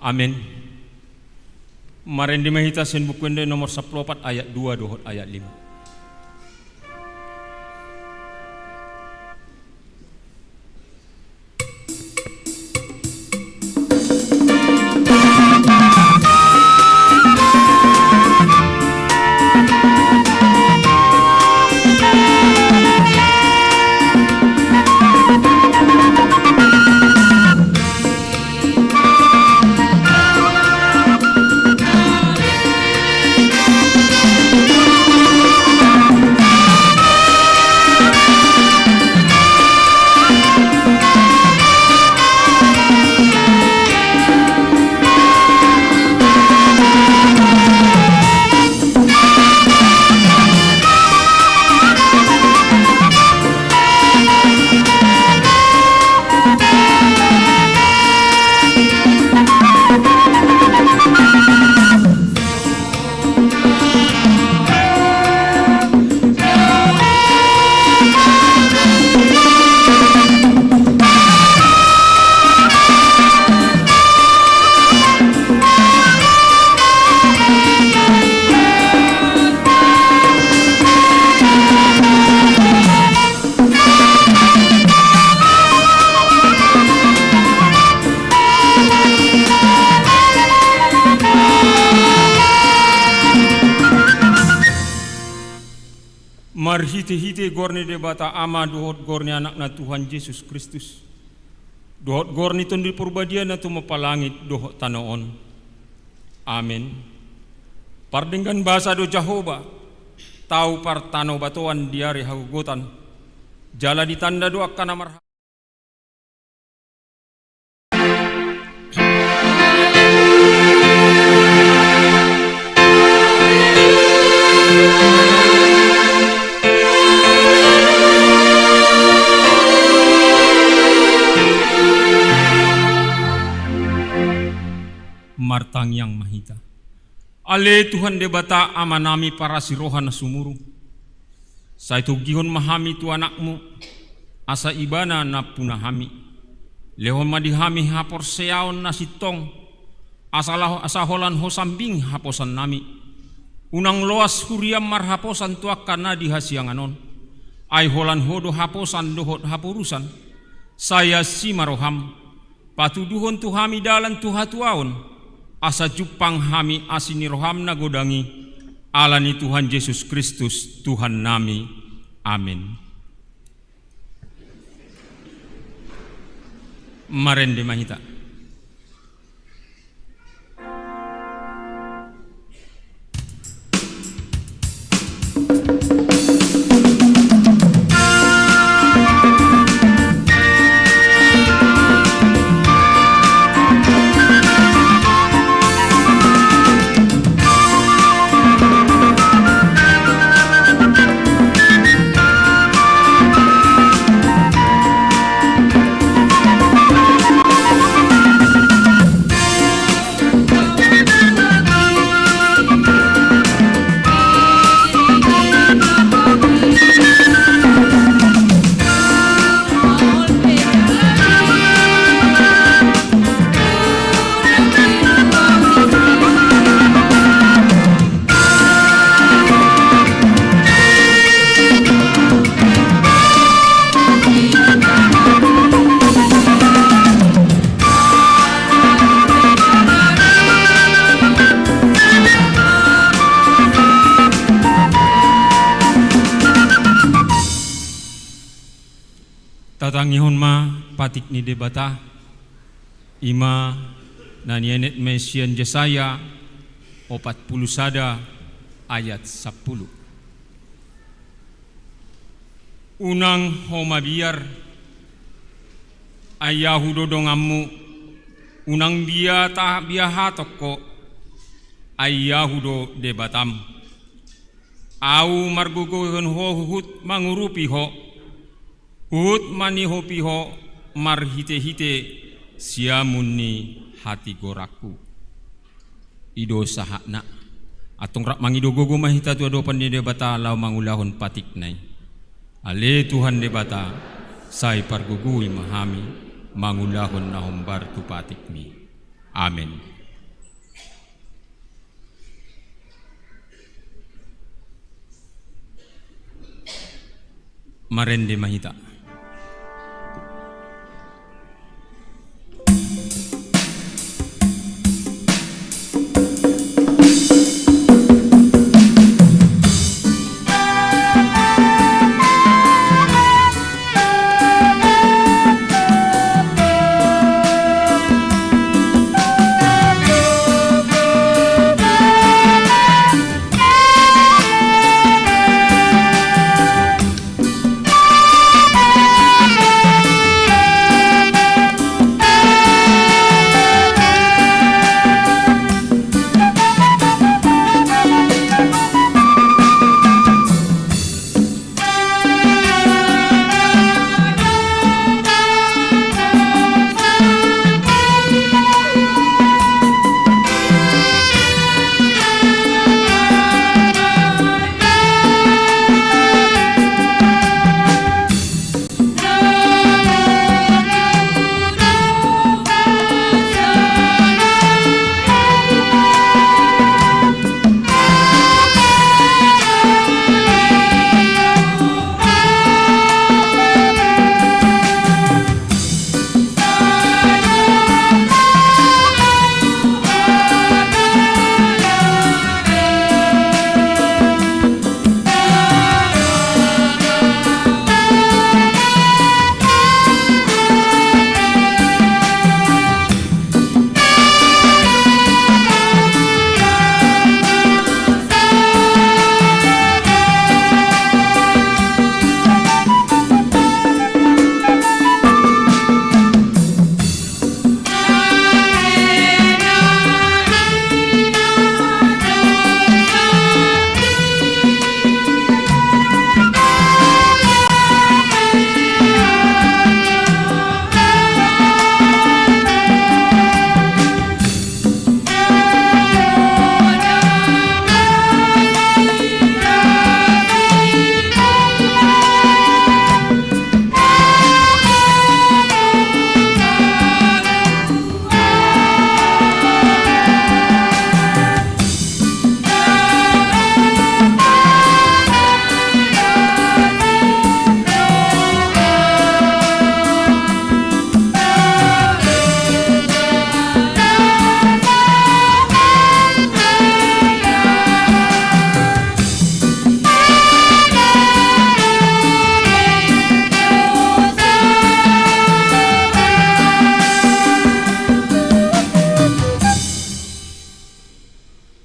Amin. Marendi mahita sen bukuende nomor 14 ayat 2 dohot ayat 5. Marhite-hite gorni debata ama dohot gorni anak na Tuhan Yesus Kristus. Dohot gorni tundi purbadia na tumapalangit dohot tanoon. Amin. Pardenggan bahasa do Jehovah, tau partano batuan diari hagugutan. Jala ditanda doa kana marha. Martang yang mahita. Ale Tuhan debata amanami para sirohan na sumuru. Sa ito gihon mahami tu anakmu, asa ibana na punahami. Lehon madihami hapor seaon na sitong, asa holan hosambing haposan nami. Unang loas huriam marhaposan tuakan na dihasianganon. Ay holan hodo haposan dohot hapurusan. Saya si maroham, patuduhon tuhami dalan tuhatuaon. Asa jupang hami asini roham na godangi alani Tuhan Yesus Kristus Tuhan nami. Amin. Marende mahita. Tatangihon ma patik ni debata ima na nienet mesian Jesaya 40 sada ayat 10. Unang homabiar ayahu dodongammu unang dia ta biaha toko ayahu do debatam au margugohon ho hut mangurupi ho hut maniho piho marhite-hite siamunni hati goraku ido sahakna atong rak mangido gogo mahita tu ado pandi debata lau mangulahon patik nai ale Tuhan debata sai pargugui mahami mangulahon na hombar tu patik mi. Amin. Marende mahita.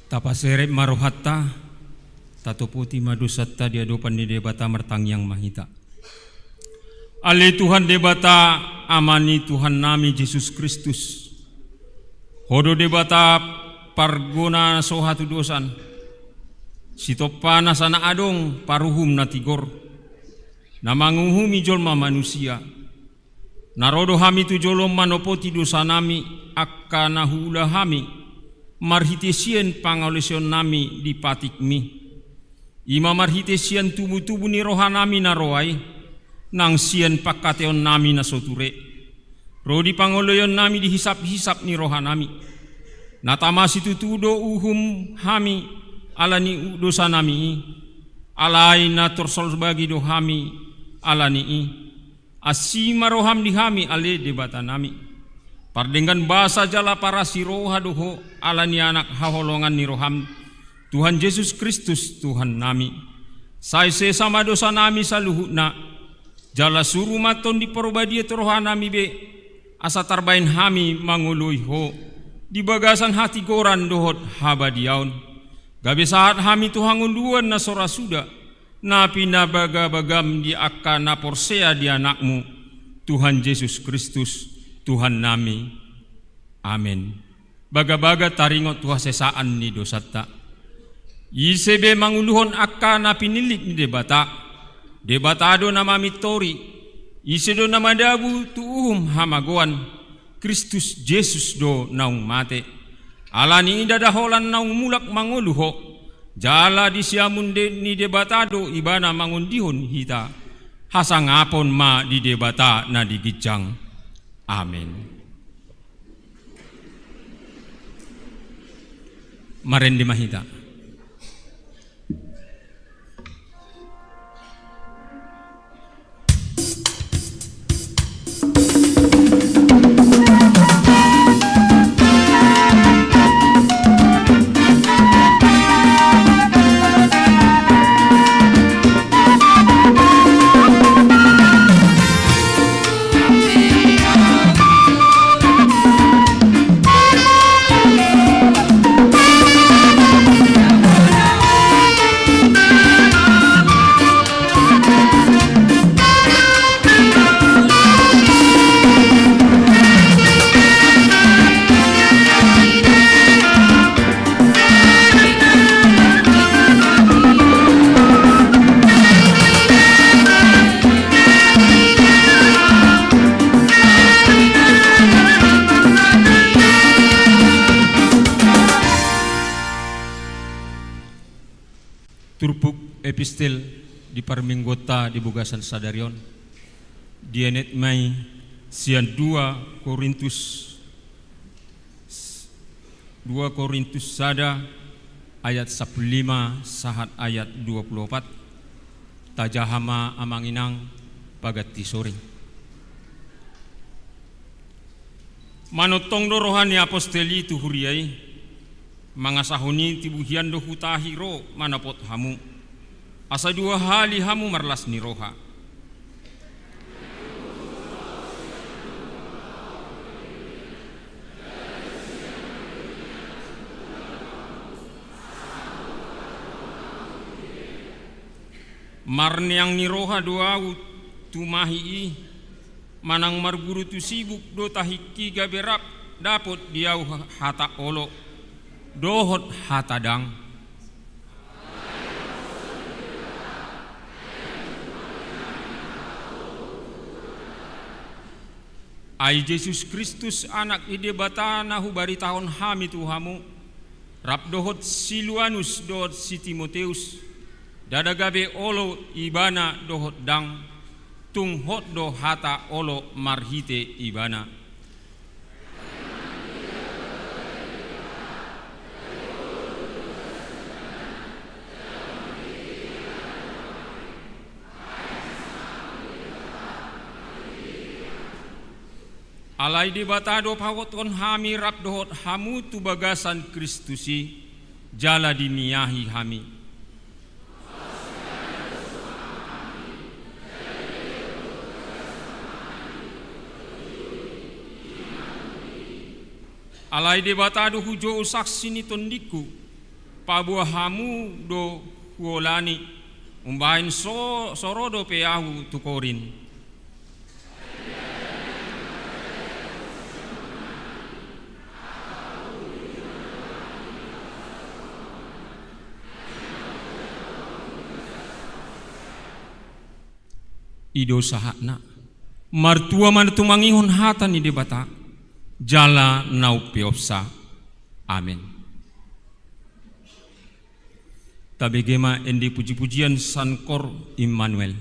Tapasere marohatta tatoputi madusatta dia dopan di debata mertang yang mahita. Ale Tuhan debata amani Tuhan nami Yesus Kristus. Hodo debata pargona sohatu dosan. Sitopana sana adong paruhum natigor. Namanguhumi jolma manusia. Narodo hami tu jolom manopoti dosa nami akka nahula hami. Marhitesien pangaulesion nami di patikmi. Ima marhitesien tubu-tubu ni rohanami naroai. Nang sien pakateon nami na soture. Rodi pangoloyon nami dihisap-hisap ni rohanami. Natamasi tutudo uhum hami alani dosa nami. Alai na torsol bagi do hami alani. Asima roham di hami ale debata nami. Pardengan bahasa jala para siroha doho alani anak haholongan ni roham Tuhan Yesus Kristus Tuhan nami. Saise sama dosa nami saluhutna jala suruh maton di porbadia roha nami be asa tarbain hami mangului ho di bagasan hati goran dohot habadiaun. Gabe saat hami Tuhan ngunduan na sora suda napi na baga-bagam di akka na porsea di anakmu Tuhan Yesus Kristus Tuhan nami. Amin. Baga-baga taringot tuha sesaan ni dosatta. Isebe manguluhon akka na pinilik ni debata. Debatado na mamitori. Isedo na madabu tuuhum hamagoan. Kristus Jesus do naung mate. Alani idadaholan naung mulak manguluho. Jala di siamunde ni debatado ibana mangundihon hita. Hasangapon ma di debata na digijang. Amin. Marende mahita. epistel di parminggota di bugasan sadarion. Dienet mai sian 2 Korintus sada ayat 15 sahat ayat 24. Tajahama amanginang pagati soring. Manotong do rohani aposteli tu huriai mangasahuni tibuhian do hutahiro manapot hamu. Asa 2 hali hamu marlas ni roha. Marniang ni roha doa tumahi manang marguru tu sibuk do tahiki gaberap dapot diau hata olo dohot hata dang. Ai Yesus Kristus anak ide batana hubari tahun hami tuhamu rap dohot Siluanus dohot si Timoteus dadagabe olo ibana dohot dang tung hot do hata olo marhite ibana. Alai di batado pawoton hami rap dohot hamu tu bagasan Kristusi jala diniahi hami. Alai de batado hujo saksi ni tondiku pabuah hamu do huolani umbahin sorodo peahu tu korin. Ido sahakna martua man tumangihon hatan ni debata jala nau piopsa. Amin. Tabegema endi puji-pujian Sankor Immanuel.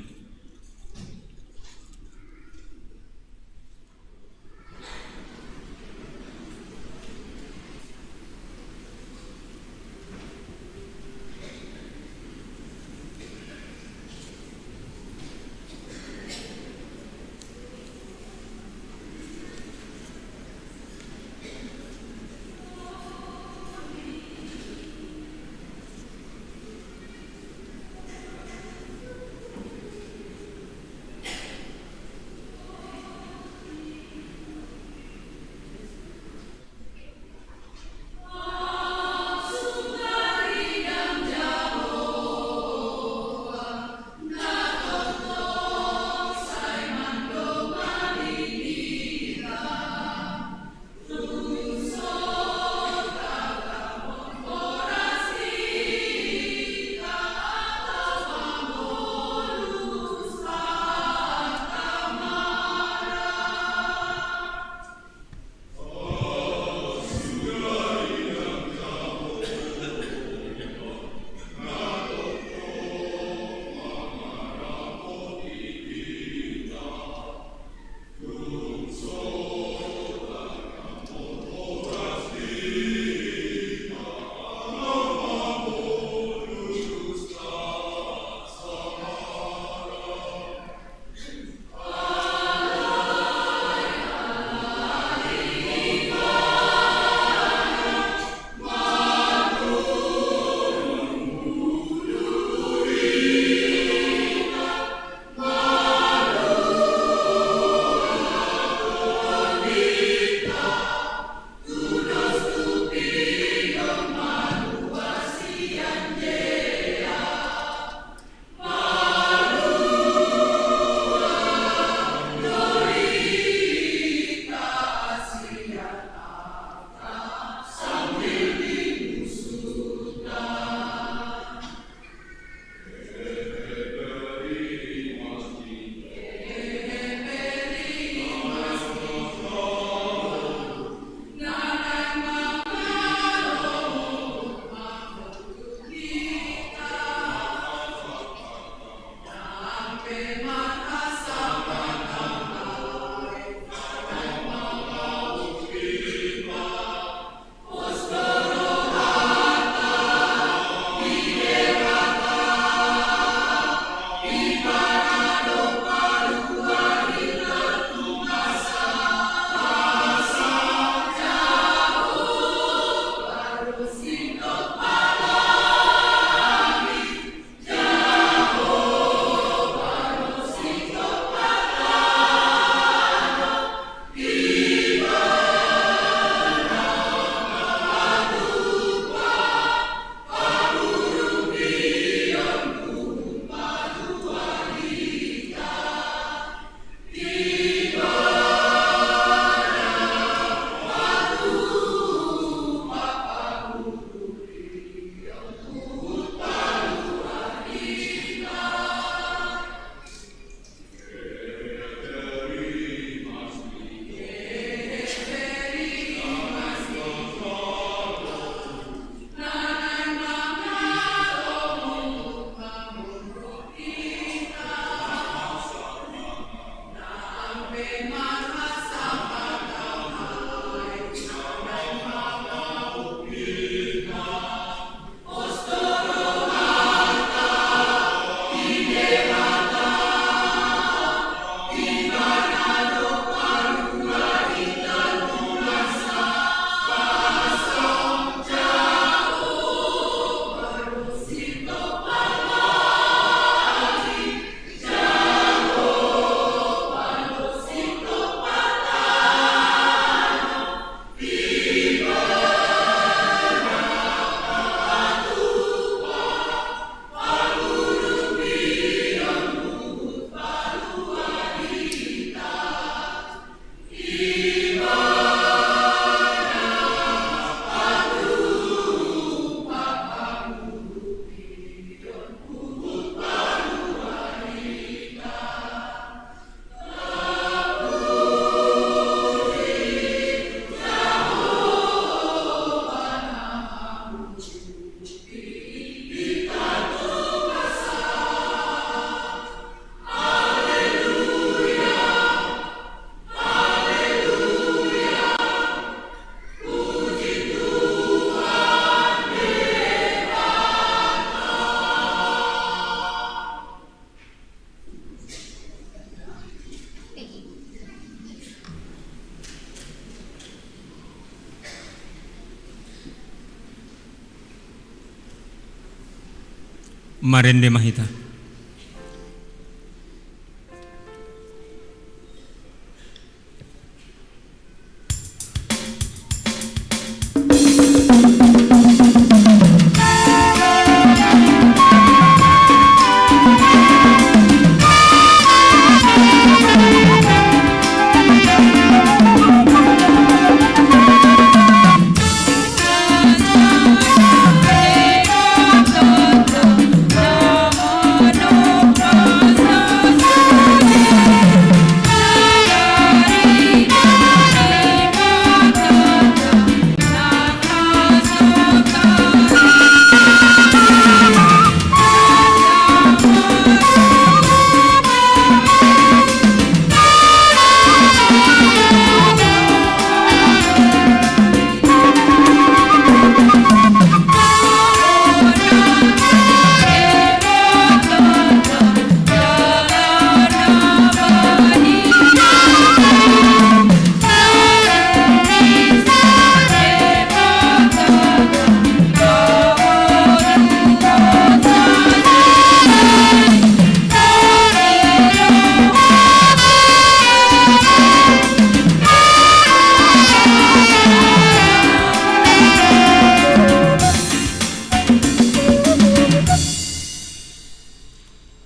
Marende mahita.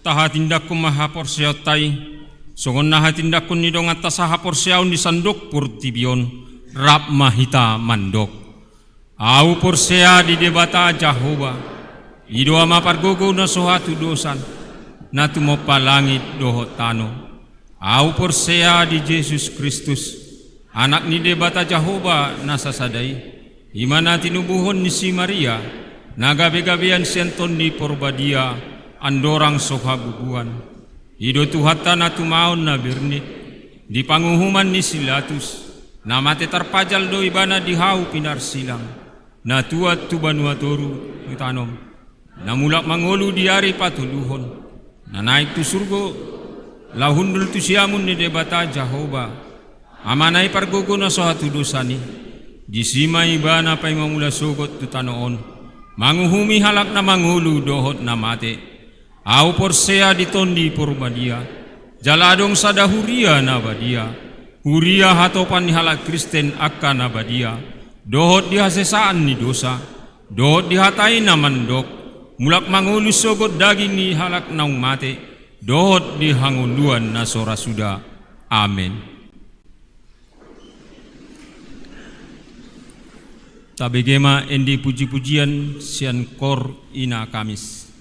Tahatindakku maha porsiautai, songon nahatindakku nidong atas saha porsiaun di sandok purtibion, rap mahita mandok. Au porsea di debata Jahoba, ido ama pargogo na sohatu dosan, na tumopa langit doho tano. Au porsea di Yesus Kristus, anak ni debata Jahoba nasasadai, imana tinubuhon ni si Maria, nagabe-gabean senton ni porbadia, andorang soha bubuan. Ido tuhata na tumaon na birnit, di panguhuman ni Silatus, na mate tarpajal do ibana di hau pinar silang, na tuat tubanua toru utanom, na mulak mangolu di ari patuluhon, na naik tu surgo, lahundul tu siamun ni debata Jahoba, amanai pargogo na soha tudosani, di sima ibana pay mamula sogot tu tanoon, manguhumi halak na mangolu dohot na mate. Au porsea ditondi porbadia, jaladong sada huria na badia, huria hatopan ni halak Kristen akka na badia, dohot dihasesaan ni dosa, dohot dihatai na mandok, mulak mangulus sogot daging ni halak naung mate, dohot dihanguluan na sora suda. Amen. Tabegema endi puji-pujian sian kor ina Kamis.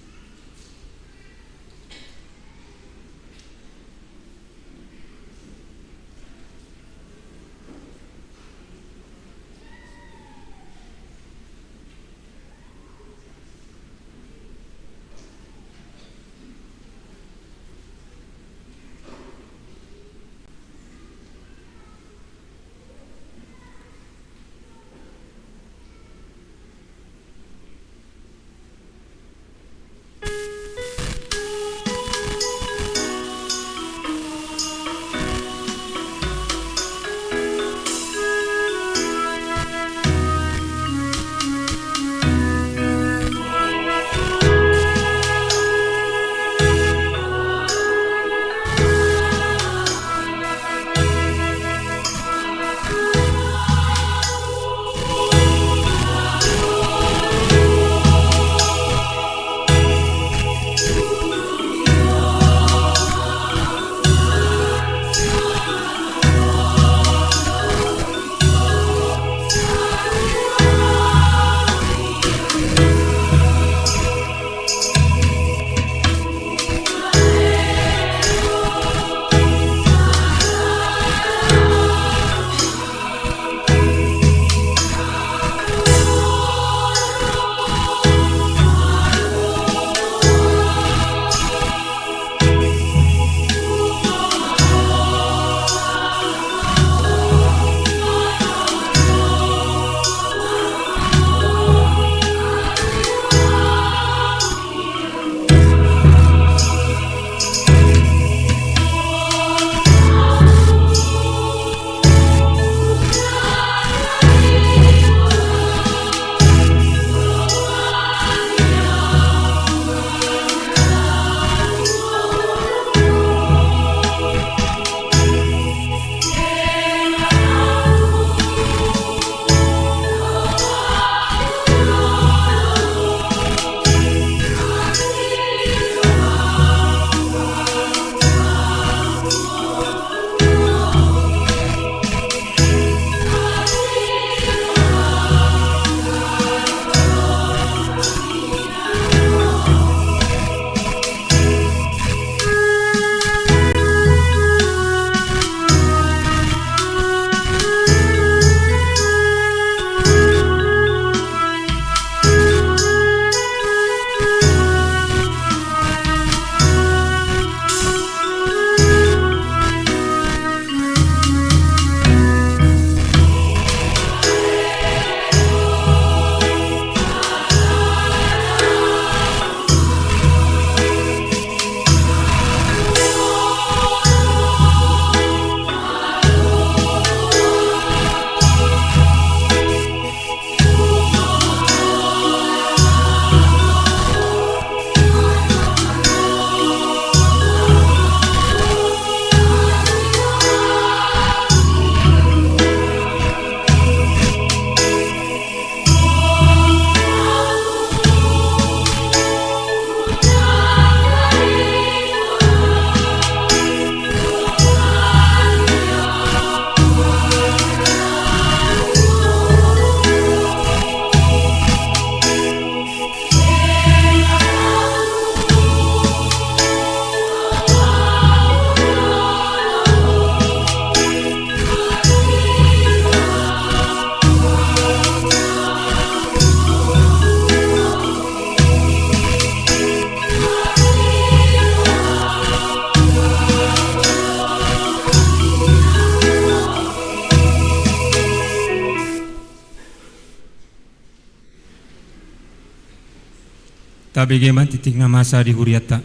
tabegema titik na masa di huriata.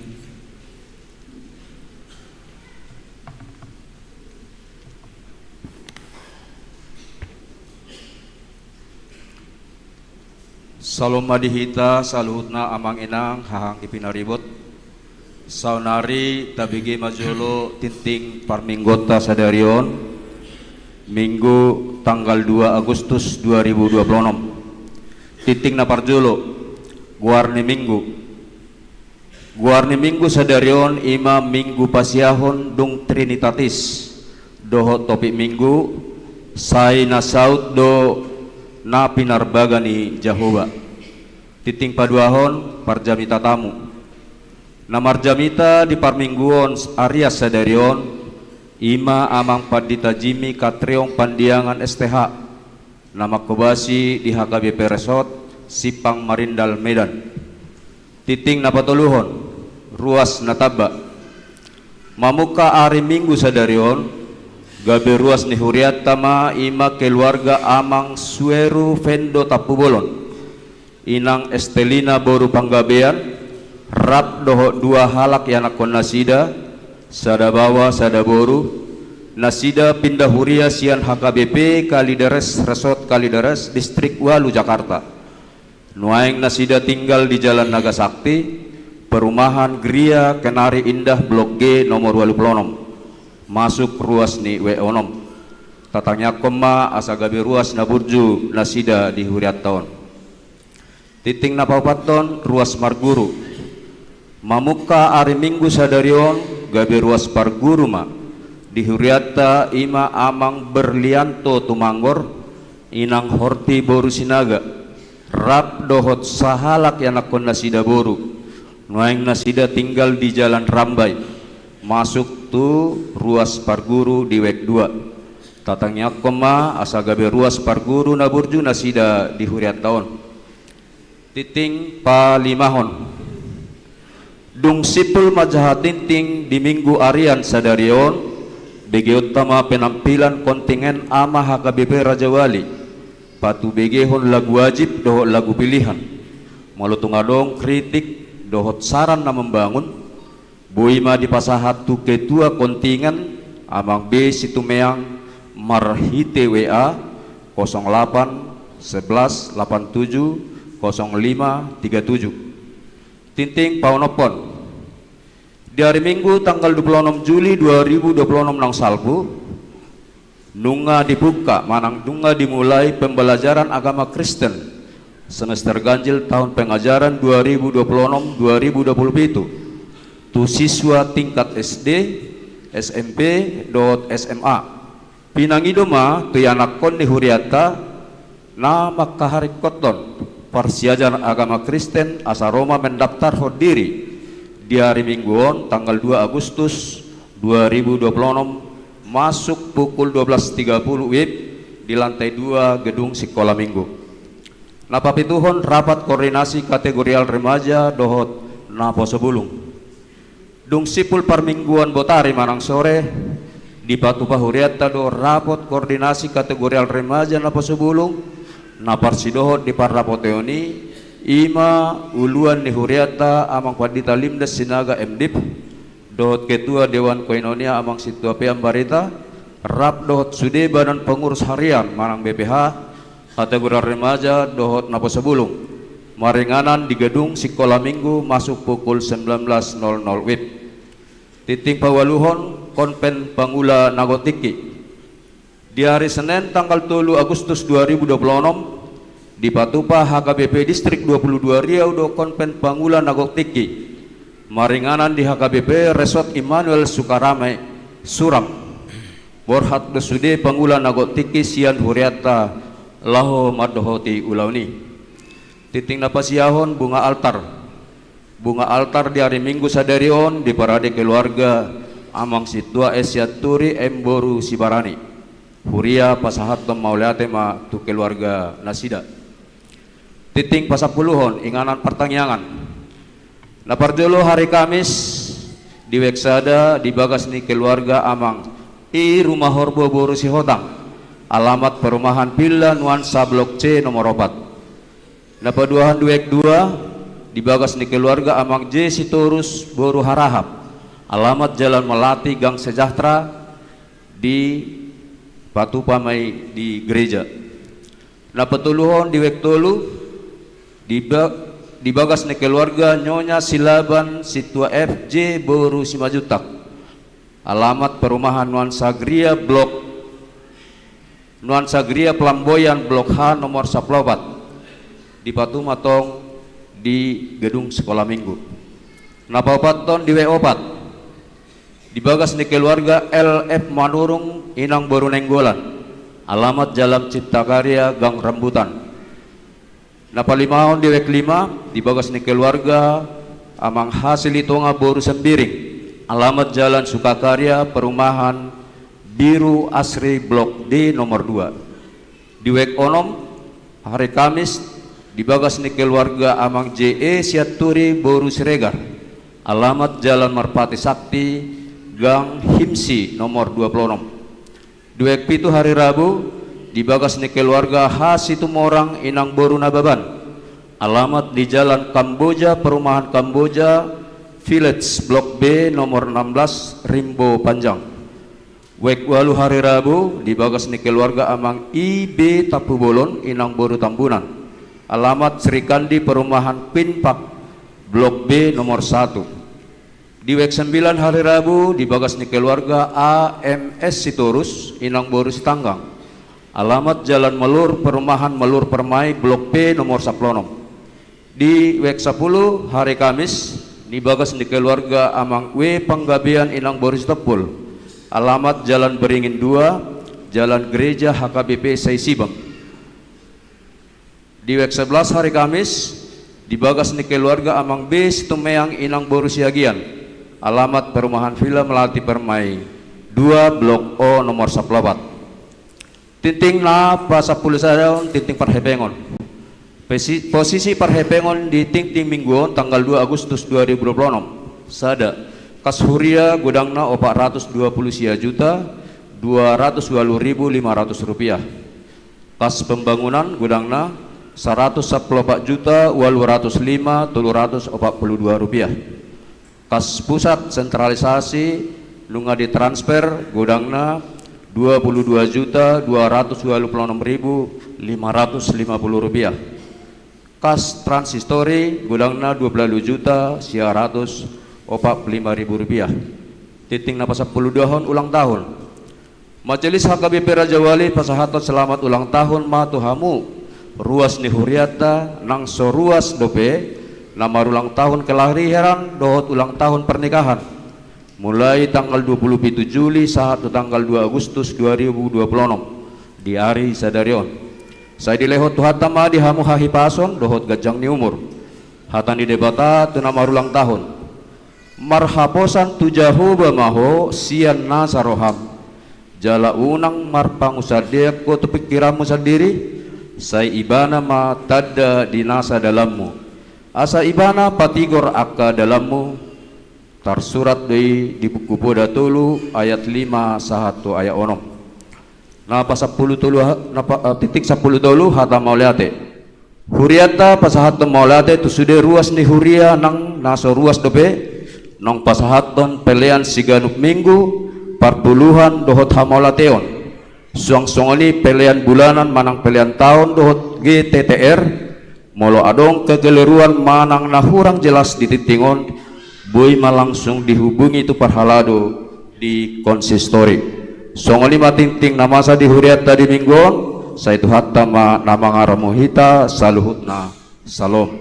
Salom madihita saluhutna amang inang hahang ipinaribot saunari tabigi majolo tinting parminggota sadarion Minggu tanggal 2 Agustus 2026 tinting na parjolo guarni minggu sadarion ima minggu pasiahon dung trinitatis doho topik minggu sai nasaut do na pinarbagani Jehovah titing paduahon parjamita tamu na marjamita di parmingguon Arias sadarion ima amang pandita Jimmy Katriong Pandiangan STH nama kobasi di HKBP Resort Sipang Marindal Medan titing na patuluhon ruas nataba mamuka ari minggu sadarion gabe ruas ni huriat tama ima keluarga amang sueru Vendo Tapubolon inang Estelina Boru Panggabean rap doho dua halak yanakon nasida sada bawa sada boru nasida pindah huria sian HKBP Kalideres Resort Kalideres Distrik Walu Jakarta nuaing nasida tinggal di Jalan Naga Sakti perumahan Gria Kenari Indah Blok G nomor 26 masuk ruas ni weonom tatanya koma asa gabe ruas na burju nasida di huriat tahun titing na paupaton ruas Marguru mamuka ari minggu sadarion gabe ruas Parguru ma di huriata ima amang Berlianto Tumanggor inang Horti Boru Sinaga rap dohot sahalak yanakon nasida boru nuaing nasida tinggal di Jalan Rambai masuk tu ruas Parguru di Wek 2 tatangnya koma asa gabe ruas Parguru na burju nasida di huriat tahun titing palimahon dung sipul majahatinting di minggu arian sadarion BG utama penampilan kontingen ama HKBP Raja Wali patu BG hon lagu wajib dohot lagu pilihan malutungadong kritik dohot saran na membangun Buima di pasahat tu ketua kontingen amang B Situmeang Marhite WA 08 11 87 05 37 tinting paunopon di hari Minggu tanggal 26 Juli 2026 nang salbu nunga dibuka manang nunga dimulai pembelajaran agama Kristen semester ganjil tahun pengajaran 2026-2027 tu siswa tingkat SD, SMP, SMA pinangidoma tu yanakon ni huriata na makaharikoton parsiajan agama Kristen asa Roma mendaftar diri di hari Mingguon tanggal 2 Agustus 2026 masuk pukul 12.30 WIB di lantai 2 gedung sekolah minggu napapituhon rapat koordinasi kategorial remaja dohot napo sebulung dung sipul parmingguan Botari manang sore di Patu Pahuriata do rapot koordinasi kategorial remaja na pasubulung na parsidohot di parrapoteoni ima uluan ni Huriata amang Padita Limdes Sinaga MDIP dohot ketua Dewan Koinonia amang Situa Peam Barita rap dohot sude badan pengurus harian manang BPH kategorial remaja dohot na pasubulung maringanan di gedung sekolah minggu masuk pukul 19.00 WIB titing pawaluhon konpen pangula nagotiki di hari Senin tanggal 3 Agustus 2026 di Patupa HKBP Distrik 22 Riau do konpen pangula nagotiki maringanan di HKBP Resort Immanuel Sukarame Suram borhat besude pangula nagotiki sian huriata laho madohoti ulauni titing napasiyahon bunga altar di hari Minggu sadarion di parade keluarga amang Situa Esyaturi Emboru Sibarani Huria pasahat tom mauliate ma tu keluarga nasida titing pasapuluhon inganan pertangyangan naparjolo hari Kamis di Weksada di bagas ni keluarga amang i rumah Horbo Boru Sihotang alamat perumahan Villa Nuansa Blok C nomor 4 napaduahan duek 2 dibagas ni keluarga Amang J Sitorus Boru Harahap, alamat Jalan Melati Gang Sejahtera di Batu Pamai di gereja. Na petuluhon di Wektolu dibagas ni keluarga Nyonya Silaban Situa FJ Boru Simajutak, alamat perumahan Nuansa Gria Pelamboyan Blok H nomor 14 di Batu Matong di gedung sekolah minggu. Napa paton di W4 dibagas ni keluarga LF Manurung Inang Boru Nenggolan, alamat Jalan Cipta Karya Gang Rambutan. Napa limahon di W5 dibagas ni keluarga Amang Hasilitonga Boru Sembiring, alamat Jalan Sukakarya Perumahan Biru Asri Blok D nomor 2. Di W6 hari Kamis dibagas ni keluarga Amang JE Siaturi Boru Siregar, alamat Jalan Merpati Sakti Gang Himsi nomor 26. Di W7 hari Rabu dibagas ni keluarga Hasitumorang Inang Boru Nababan, alamat di Jalan Kamboja Perumahan Kamboja Village Blok B nomor 16 Rimbo Panjang. W8 hari Rabu dibagas ni keluarga Amang IB Tapu Bolon Inang Boru Tambunan, alamat Srikandi Perumahan Pinpak Blok B nomor 1. Di W9 hari Rabu dibagas ni keluarga AMS Sitorus Inang Boru Sitanggang, alamat Jalan Melur Perumahan Melur Permai Blok P nomor 16. Di W10 hari Kamis dibagas ni keluarga Amang W Panggabean Inang Boru Sitepul, alamat Jalan Beringin 2 Jalan Gereja HKBP Saisibang. Di W11 hari Kamis dibagas ni keluarga Amang B Situmeang Inang Boru Siagian, alamat Perumahan Villa Melati Permai 2 Blok O nomor 14. Tinting na pasapuluh sadaon tinting parhepengon. Posisi parhepengon di tinting mingguon tanggal 2 Agustus 2026 sada kashuria gudangna 420 sia juta 220.500 rupiah. Kas pembangunan gudangna 114 juta 805.342 rupiah. Kas pusat sentralisasi nunga ditransfer gudangna 22.226.550 rupiah. Kas transistori gudangna 12.145.000 rupiah. Titing na pasapuluh dahon ulang tahun. Majelis HKBP Raja Wali pasahatot selamat ulang tahun matuhamu ruas ni Huriata nang so ruas dope nama ulang tahun kelahiran dohot ulang tahun pernikahan mulai tanggal 27 Juli saat tanggal 2 Agustus 2026 di hari sadarion. Saya dilehot tuhatama di hamu hahipason dohot gajang ni umur hatan di debata tu nama ulang tahun marhaposan tujahuba maho sian nasaroham jala unang marpang usadek ko tu pikiranmu sendiri saya ibana ma tada di nasa dalammu asa ibana patigor akka dalammu tersurat di buku Boda Tulu ayat 5 sahatu ayat onom. Napa 10 tulu napa titik 10 tulu hata mauliate. Huriata pasahaton mauliate tu sudah ruas ni huria nang naso ruas dope nong pasahaton pelean siganup minggu parpuluhan dohot hamaulateon. Suang-suangani pelean bulanan manang pelean tahun dohot GTTR molo adong kegeliruan manang nahurang jelas dititingon boy malangsung dihubungi itu parhalado di konsistori. Songoli matinting namasa di huriat tadi minggon sa itu hatta nama ngaramuhita saluhutna salom.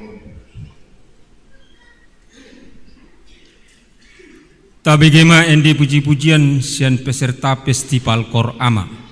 Tabigema endi puji-pujian sian peserta festival Korama.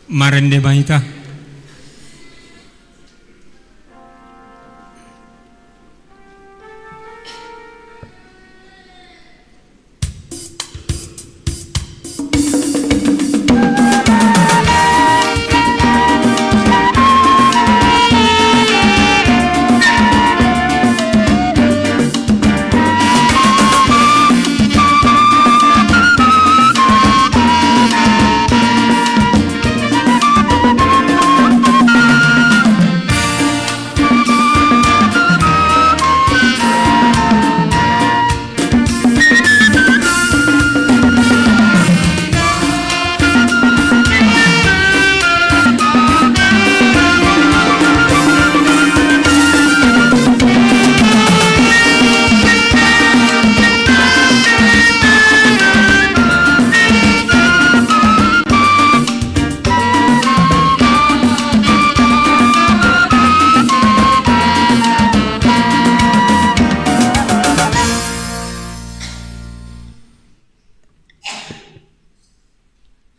Marende mahita.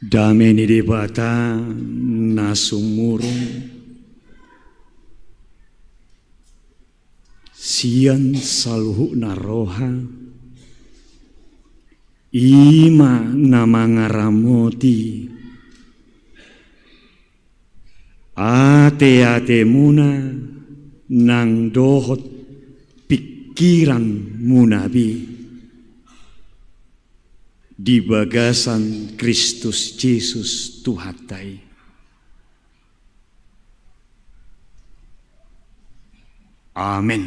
Dame ni debata na sumurong sian saluhu na roha ima na mangaramoti ate-ate muna nang dohot pikiran munabi di bagasan Kristus Yesus Tuhatai. Amin.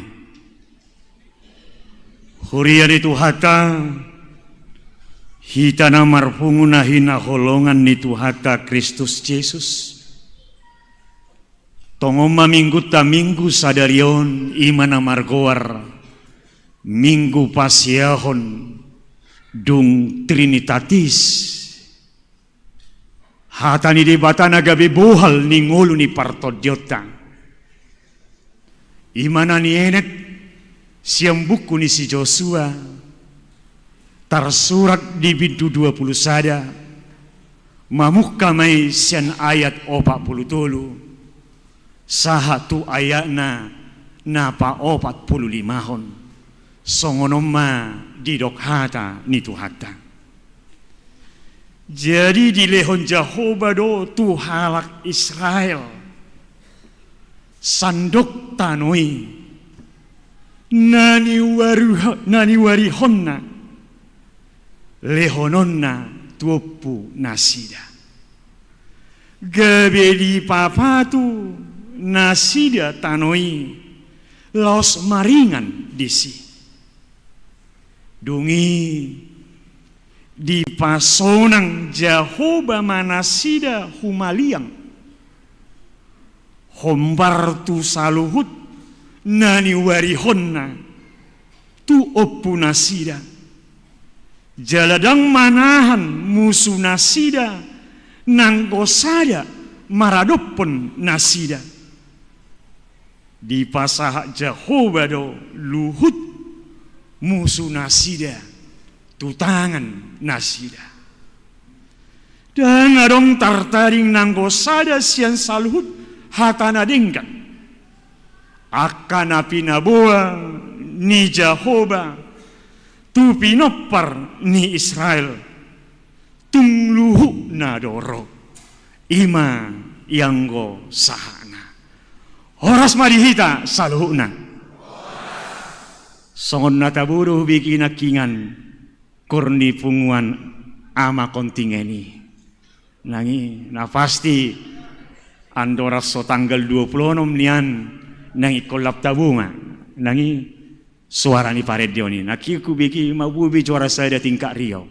Hurian itu hata hita na marpunguna hina holongan ni Tuhata Kristus Yesus. Tongoma minggu ta minggu sadarion imana margoar minggu pasiahon dung Trinitatis hatani di batana gabi buhal ni ngulu ni partodiota imana ni enet siang buku ni si Joshua tersurat di bintu 20 sada mamukka mai sian ayat 40 sahatu ayatna napa 45 hon songonoma di dokhata ni Tuhata. Jadi di lehon Jehovah do Tuhalak Israel sandok tanoi nani warihonna lehononna tuopu nasida gabeli papatu nasida tanoi los maringan disi dungi di pasonang Jehovah manasida humaliang hombar tu saluhut nani warihonna tu opu nasida jaladang manahan musuh nasida nanggosada maradopon nasida di pasah Jehovah do luhut musuh nasida tutangan nasida dan adong tartaring nanggosada sian saluhut hatana denggan akan api naboa ni Jehovah tu pinopar ni Israel tungluhu nadoro ima yanggo sahana horas madihita saluhuna songon nataburu bikin kingan kurni punguan ama kontingeni nangi na pasti andora so tanggal 26 nian nangi kolap tabunga nangi suara ni paredioni nakiku biki mabubi juara saya tingkat Rio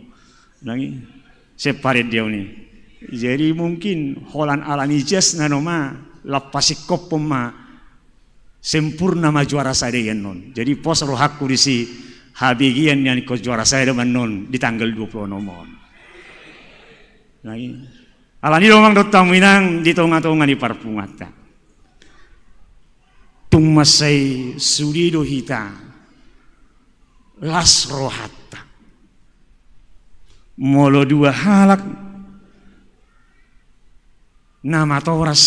nangi se paredioni jadi mungkin holan alani jes nanoma lapasik kopoma sempurna ma juara saya non. Jadi pos rohaku di si habigian yang ikut juara saya non di tanggal 20 nomor. Lagi, alani domang dotang minang di tonga-tonga di parpungata. Tung masai sudido hita las rohata. Molo dua halak nama toras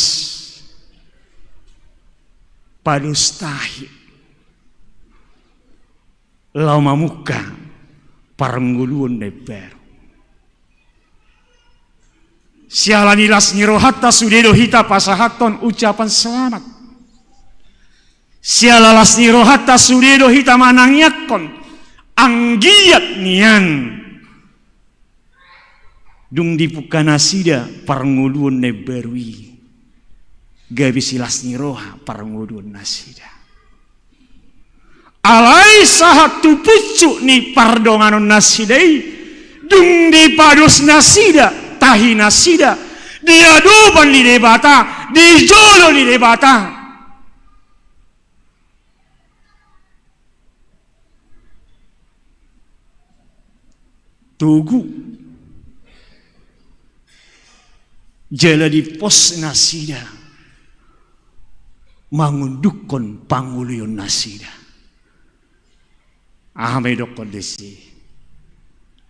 padustahi lau mamuka parangguluan neber sialanilas nirohata sudedo hita pasahaton ucapan selamat sialalas nirohata sudedo hita manangyakon anggiat nian dung dipukana sida parangguluan neberwi gabi silas niroha parangguluan nasida alai sahatu pucuk ni pardonganon nasidai dung di padus nasida tahi nasida diaduban di debata di jolo di debata tugu jala di pos nasida mangundukon panguluyon nasida ahme dokon desi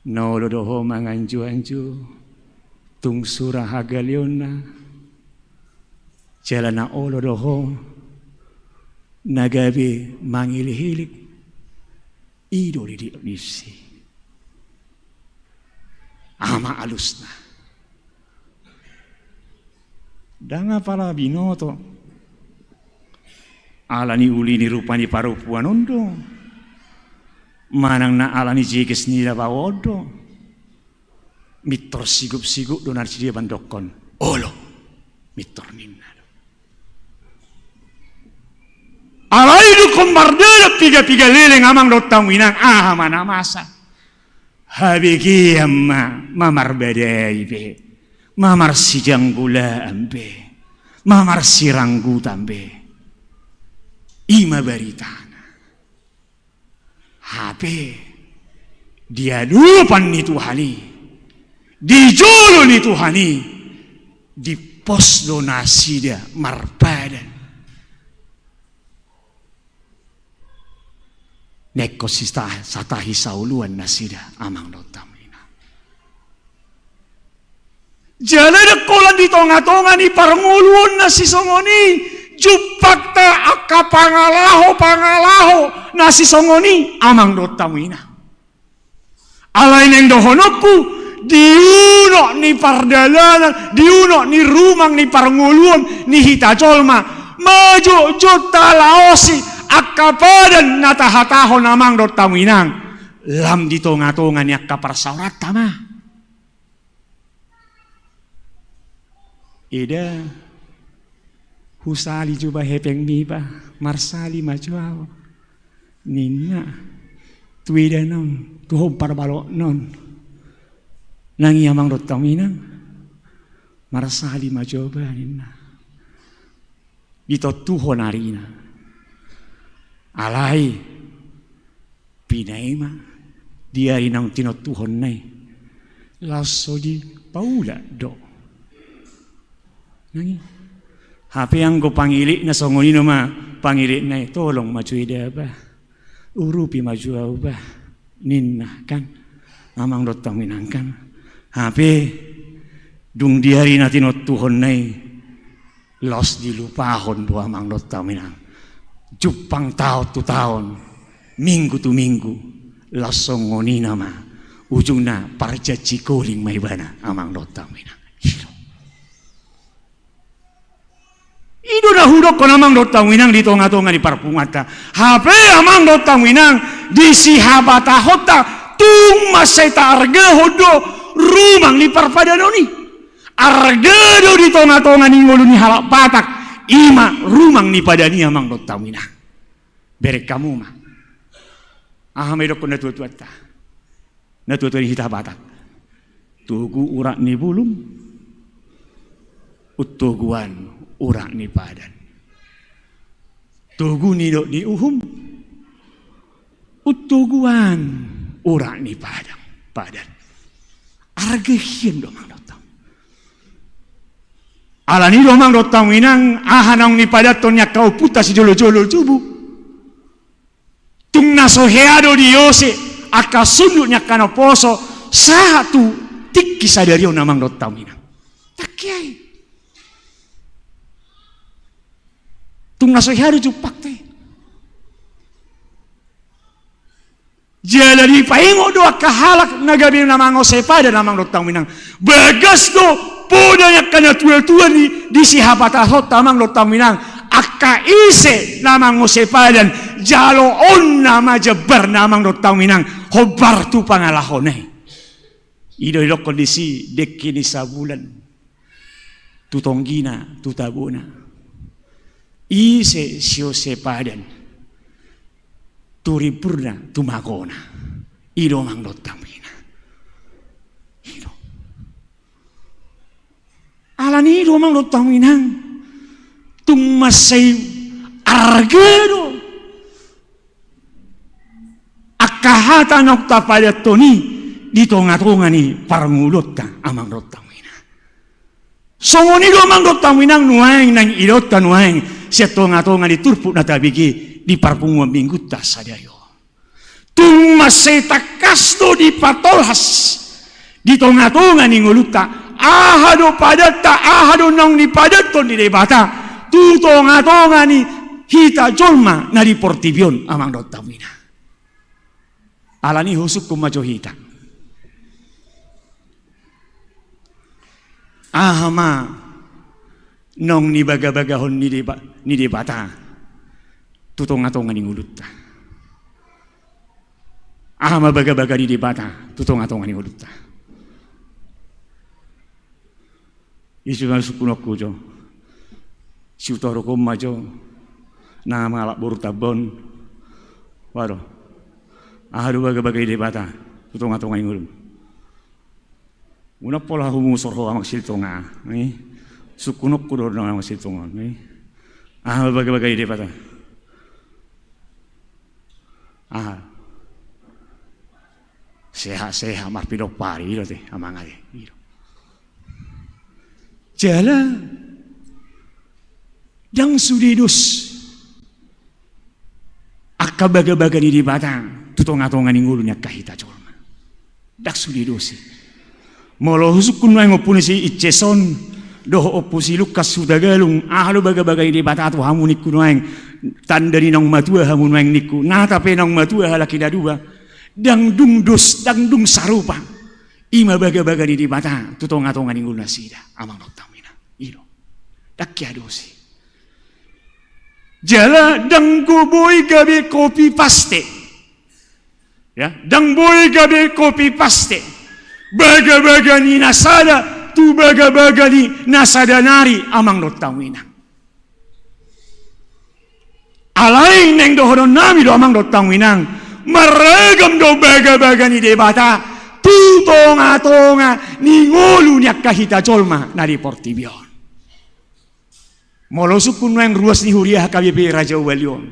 nolodoho manganju-anju tung surah hagaliona jalana olodoho nagabe mangilihilik ido di disi ama alusna danga para binoto alani ulini rupani parupuan ondo manang na alani jikes nila bawodo mitor sigup-sigup donar sidia bandokon olo mitor ninna alai dukon mardera piga-piga leleng amang dotang winang mana masa habiki amma mamar badai be mamar sijang gula ambe mamar siranggu tambe ima baritana HP dia dupan ni Tuhani di jolo ni Tuhani di pos donasi dia marpadan neko satahi sauluan nasida amang dotamina jala dekolan di tonga-tonga ni paranguluan nasi songoni jupakta akka pangalaho nasi songoni amang dotamina alain yang dohonoku diuno ni pardalanan diuno ni rumang ni paranguluan ni hitajolma maju juta laosi akapadan natahatahon namang dotaminang lam di tonga-tonga ni akaparsaurat tama ida husali juba hepeng miba marsali majuao ninna tuida non tuhom parbalok non nangi amang dotaminang marsali majoba ninna dito tuhon arina alai pinaima dia inang tinot tuhon nai laso di paula do nangi HP yang ko pangilik na songoni ma pangilik nai tolong maju ida ba urupi maju au ba ninna kan amang dotang minangkan HP dung diari na tinot tuhon nai los dilupahon dua amang dotang minang Jupang tahun tu tahun, minggu tu minggu, lasong ngoni nama, ujungna parja cikoring maibana amang dotang mina. Ido dah hudok kon amang dotang minang di tonga-tonga di parpungata. HP amang dotang minang di sihabata hota tung maseta arga hodo rumang di parpadanoni. Arga do di tonga-tonga ni ngolu ni halak patak. Ima rumang ni padani amang dotamina berek kamu mah medok na tuat-tuata na tuat ni hita batak tugu urak ni bulum utuguan urak ni padan tugu ni dok ni uhum utuguan urak ni padan argehin domang alani domang dotang winang ahanang ni padaton nya kau puta si jolo-jolo cubu tung naso heado di yose aka sunduk nya kana poso satu tik kisadario namang dotang winang takiai tung nasohari jupak teh. Jalari paingo doa kahalak nagabi namang osepa dan namang dotang minang. Bagas do podanya kana tuan di sihapata hot tamang dotang minang. Akka ise namang osepa dan jalo on nama jebar namang dotang minang. Hobar tu pangalahone. Ido kondisi dekini sabulan. Tutonggina tutabuna. Ise sio sepadan. Turipurna tumagona ido mang dotamina ido alani ido mang dotamina tung masay argero akahata nokta pada toni di tonga-tonga ni parngulot ka amang dotamina songon ido mang dotamina nuang nang idot ka nuang siya tonga-tonga ni turpu na tabigi di parpunguan minggu tas sadayo. Tung masay takas do di patolhas di tonga-tonga ni nguluta ahado padata ahado nang ni padato di debata tu tonga-tonga ni hita jolma na di portibion amang dotamina. Alani husuk kumajo hita. Ahama nong ni baga-bagahon ni debata. Tutong-atong ni ulut. Ama baga-baga di debata, tutong-atong ni ulut. Isu na sukunok ko jo. Si utoro ko majo na malak buru tabon. Waro. Ahadu baga-baga di debata, tutong-atong ni ulut. Una pola humusor ho amak siltonga. Sukunok ko do na amak siltonga. Ama baga-baga di debata. Seha marpido pari ilo te amangade ilo. Jala dang sudidus akka baga-baga di batang tutong-atongan ni ngulunya kahita colma. Dak sudidus. Molo husukun nang opune si Iceson doh opusi Lukas sudagalung ahlo baga-baga di batang tu hamunik kunoeng tanda ni nang matua hamun maeng niku na tapi nang matua halaki dadua dang dung dos dang dung sarupa ima baga-baga di mata tutong-atongan ingul nasida amang dotamina ilo dakya dosi jala dang go boy gabe copy paste ya dang boy gabe copy paste baga-baga ni nasada tu baga-baga ni nasada nari amang dotamina alain neng dohodon nami do amang dotang winang meragam do baga-baga ni debata tu tonga-tonga ni ngolu nyak kahita colma nari portibion molo sukun wang ruas ni huriah KBP Raja Walion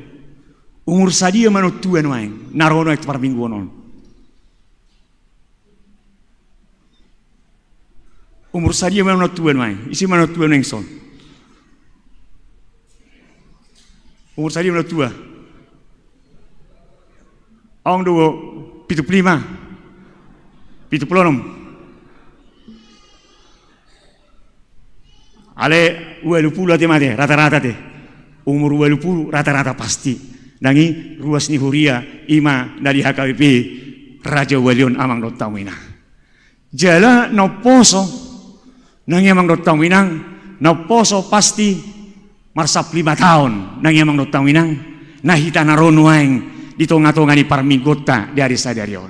umur sadia manut tuan wang narono ek parmingguonon umur sadia manut tuan wang isi manut tuan wang son umur saya udah tua. Orang dua 75, 76. Ale 20 ate mate rata-rata teh. Umur 20 rata-rata pasti. Nangi ruas ni huria ima dari HKBP Raja Walion amang dotamina. Jala no poso nangi amang dotamina no poso pasti marsap 5 tahun nang yamang dotang winang nahita naronuang di tonga-tonga ni parmigota dari sadarion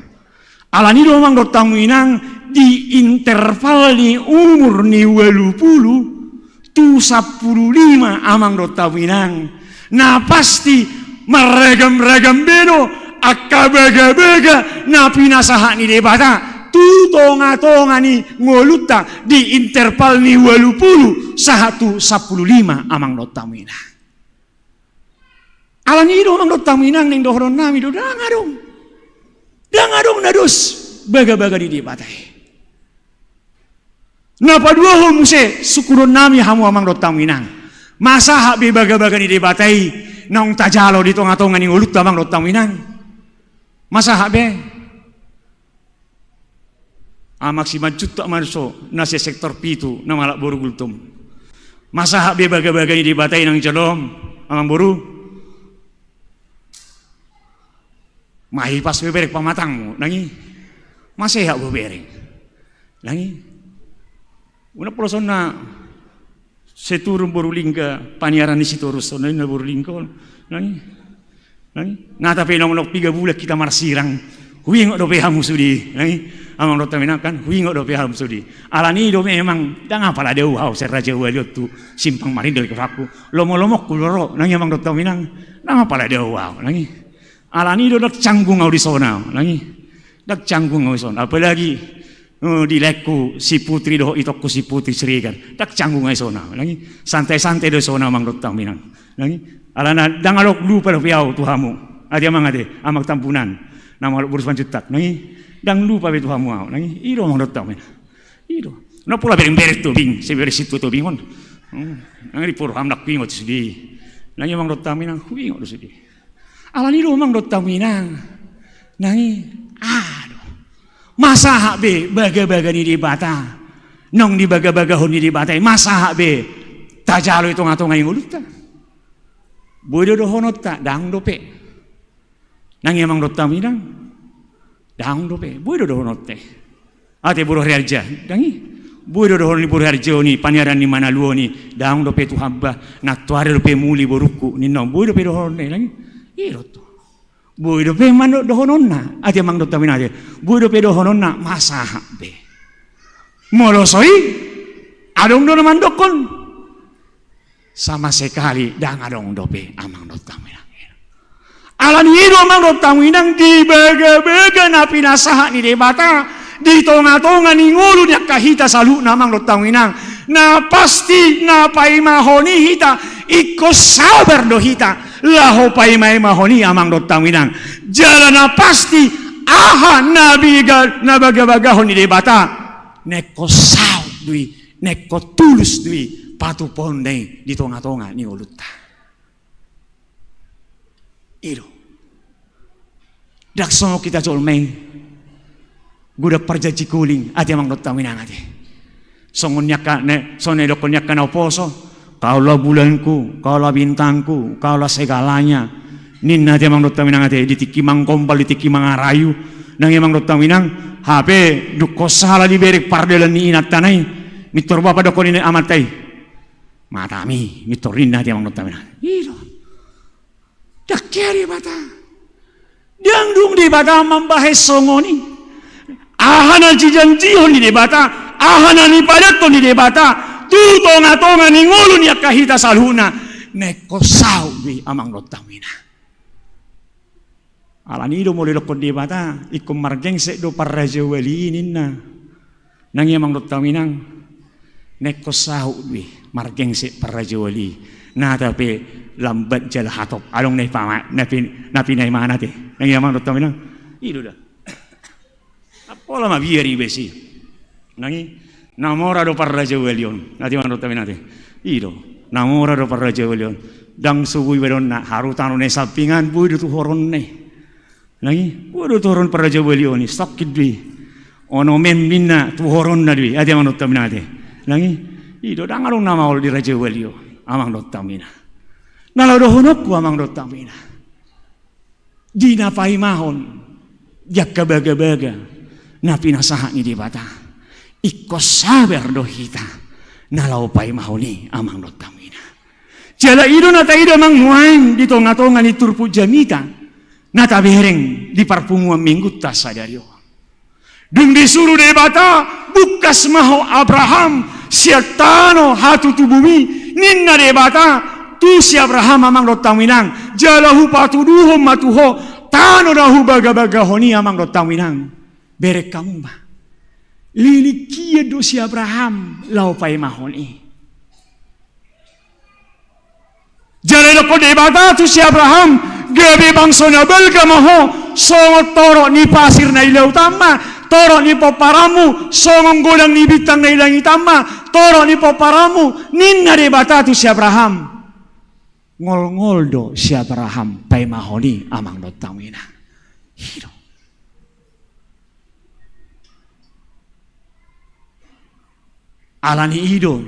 alani do mang dotang winang di interval ni umur ni 20 tu 15 amang dotang winang na pasti meregam-regam beno akka bega-bega na pinasaha ni debata tu tonga-tonga ni ngoluta di interval ni 20 sahatu 15 amang dotamina. Alani do amang dotamina ning dohron nami do dangadong nadus baga-baga di debatai. Napa dua homuse sukurun nami hamu amang dotamina. Masa hak be baga-baga di debatai nong tajalo di tonga-tonga ni ngoluta amang dotamina. Masa hak be maksimal juta marso nasi sektor pitu na malak boru gultum masa hak be baga-baga di batai nang jalom amang boru. Mahipas beberek pamatangmu, nangi masih hak beberek, nangi. Una prosona seturun borulingga paniaran di situ urus, nangi na borulingga, nangi. Ngata pe nong 3 bulan kita marsirang, huing do pe hamu sudi, nangi. Amang do tamina kan huing do pe hamu sudi. Alani do memang dang apa la deu hau serraja walio tu simpang marindel ke faku. Lomo-lomok kuloro, nangi amang do tamina, dang apa la deu hau, nangi. Alani do dak canggung au di sona, nangi. Dak canggung au di sona. Apalagi di leku si putri do itokku si putri serigan. Dak canggung au di sona, nangi. Santai-santai do sona amang do tamina, nangi. Alana dang alok lupa do piau tuhamu. Adi amang ade, amang tampunan. Nama alok burus pancutak, nangi. Dang lupa be tuhamu au, nangi. Iro amang do tamina. Iro. No pula bereng-bereng tu bing, seberes situ tu bingon. Nangi di purham dak pingot sudi. Nangi amang do tamina huingot do sudi. Alani do mang do taminang nangi aduh masa hak be baga-baga ni di bata nong di baga-baga hon di bata masa hak be tajalo itu ngato ngai nguluta bodo do honot ta dang do pe nangi mang do taminang dang do pe bodo do honot te ate buru harja dangi bodo do honi buru harja ni paniaran ni mana luo ni dang do pe tu hamba na tuare do pe muli boruku ni nong bodo pe do honne nangi iro tu. Bui do pe mano do hononna. Ati amang do tamina ati. Bui do pe do hononna masa be. Molosoi adong do mandokon. Sama sekali dang adong do pe amang do tamina. Alan iro amang do tamina di bega-bega na pinasaha ni debata di tonga-tonga ni ngulu nya kahita salu namang do tamina. Na pasti na paimahoni hita iko sabar do hita. Laho pai mai mahoni amang do tangwinang jalana pasti aha na baga-baga honi debata neko sao dui neko tulus dui patu pondeng di tonga-tonga ni uluta iro dak songo kita jolmeng gudak parjaji kuling ati amang do tangwinang ati songon nyaka ne sone dokon nyaka na oposo. Kaulah bulanku, kaulah bintangku, kaulah segalanya. Ninna dia mang dotta minang ate ditiki mang kompal ditiki mang arayu. Nang emang dotta minang HP dukko salah diberek pardelan ni inat tanai. Mitor bapa dokon ini amatai. Matami mitor ninna dia mang dotta minang. Ilo. Dak keri bata. Diang dung di bata membahas songoni. Ahana jijanjihon di bata, ahana ni padaton di bata. Tu tonga-tonga ni ngulu niya kahita salhuna neko sawi amang dotamina alani do mole lokon di bata ikum margeng se do parraja wali ninna nangi amang dotaminang neko sawi margeng se parraja wali na tapi lambat jal hatop along nei pama napi nei mana te nangi amang dotaminang ido dah apola ma biari besi nangi namora do parraja welion nati mano taminate iro namora do parraja welion dang sugui wedonna harutano ne sampingan budu tu horonne lagi budu tu horon parraja welion ni sakit dui ono men minna tu horonna dui ati mano taminate lagi iro dang alung nama ol di raja welio amang do tamina nalo do honokku amang do tamina dina paimahon jakka baga-baga napi nasaha ni di bata iko sabar do hita nalau pai mahoni amang do tamina jala ido nata ido mang muain di tonga-tonga ni turpu jamita nata bereng di parpunguan minggu ta sadario dung disuruh debata bukas maho Abraham siatano hatu tu bumi ninna debata tu si Abraham amang do taminang jala hu patuduho matuho tano dahu baga-baga honi amang do taminang berek kamu ba lili kia do si Abraham lau pai mahoni jare do debata tu si Abraham gabe bangso na belga maho songo toro ni pasir na ilaw tama toro ni poparamu songong godang ni bitang na ilang itama toro ni poparamu ninna debata tu si Abraham ngol-ngol do si Abraham pai mahoni amang do tamina hiro alani ido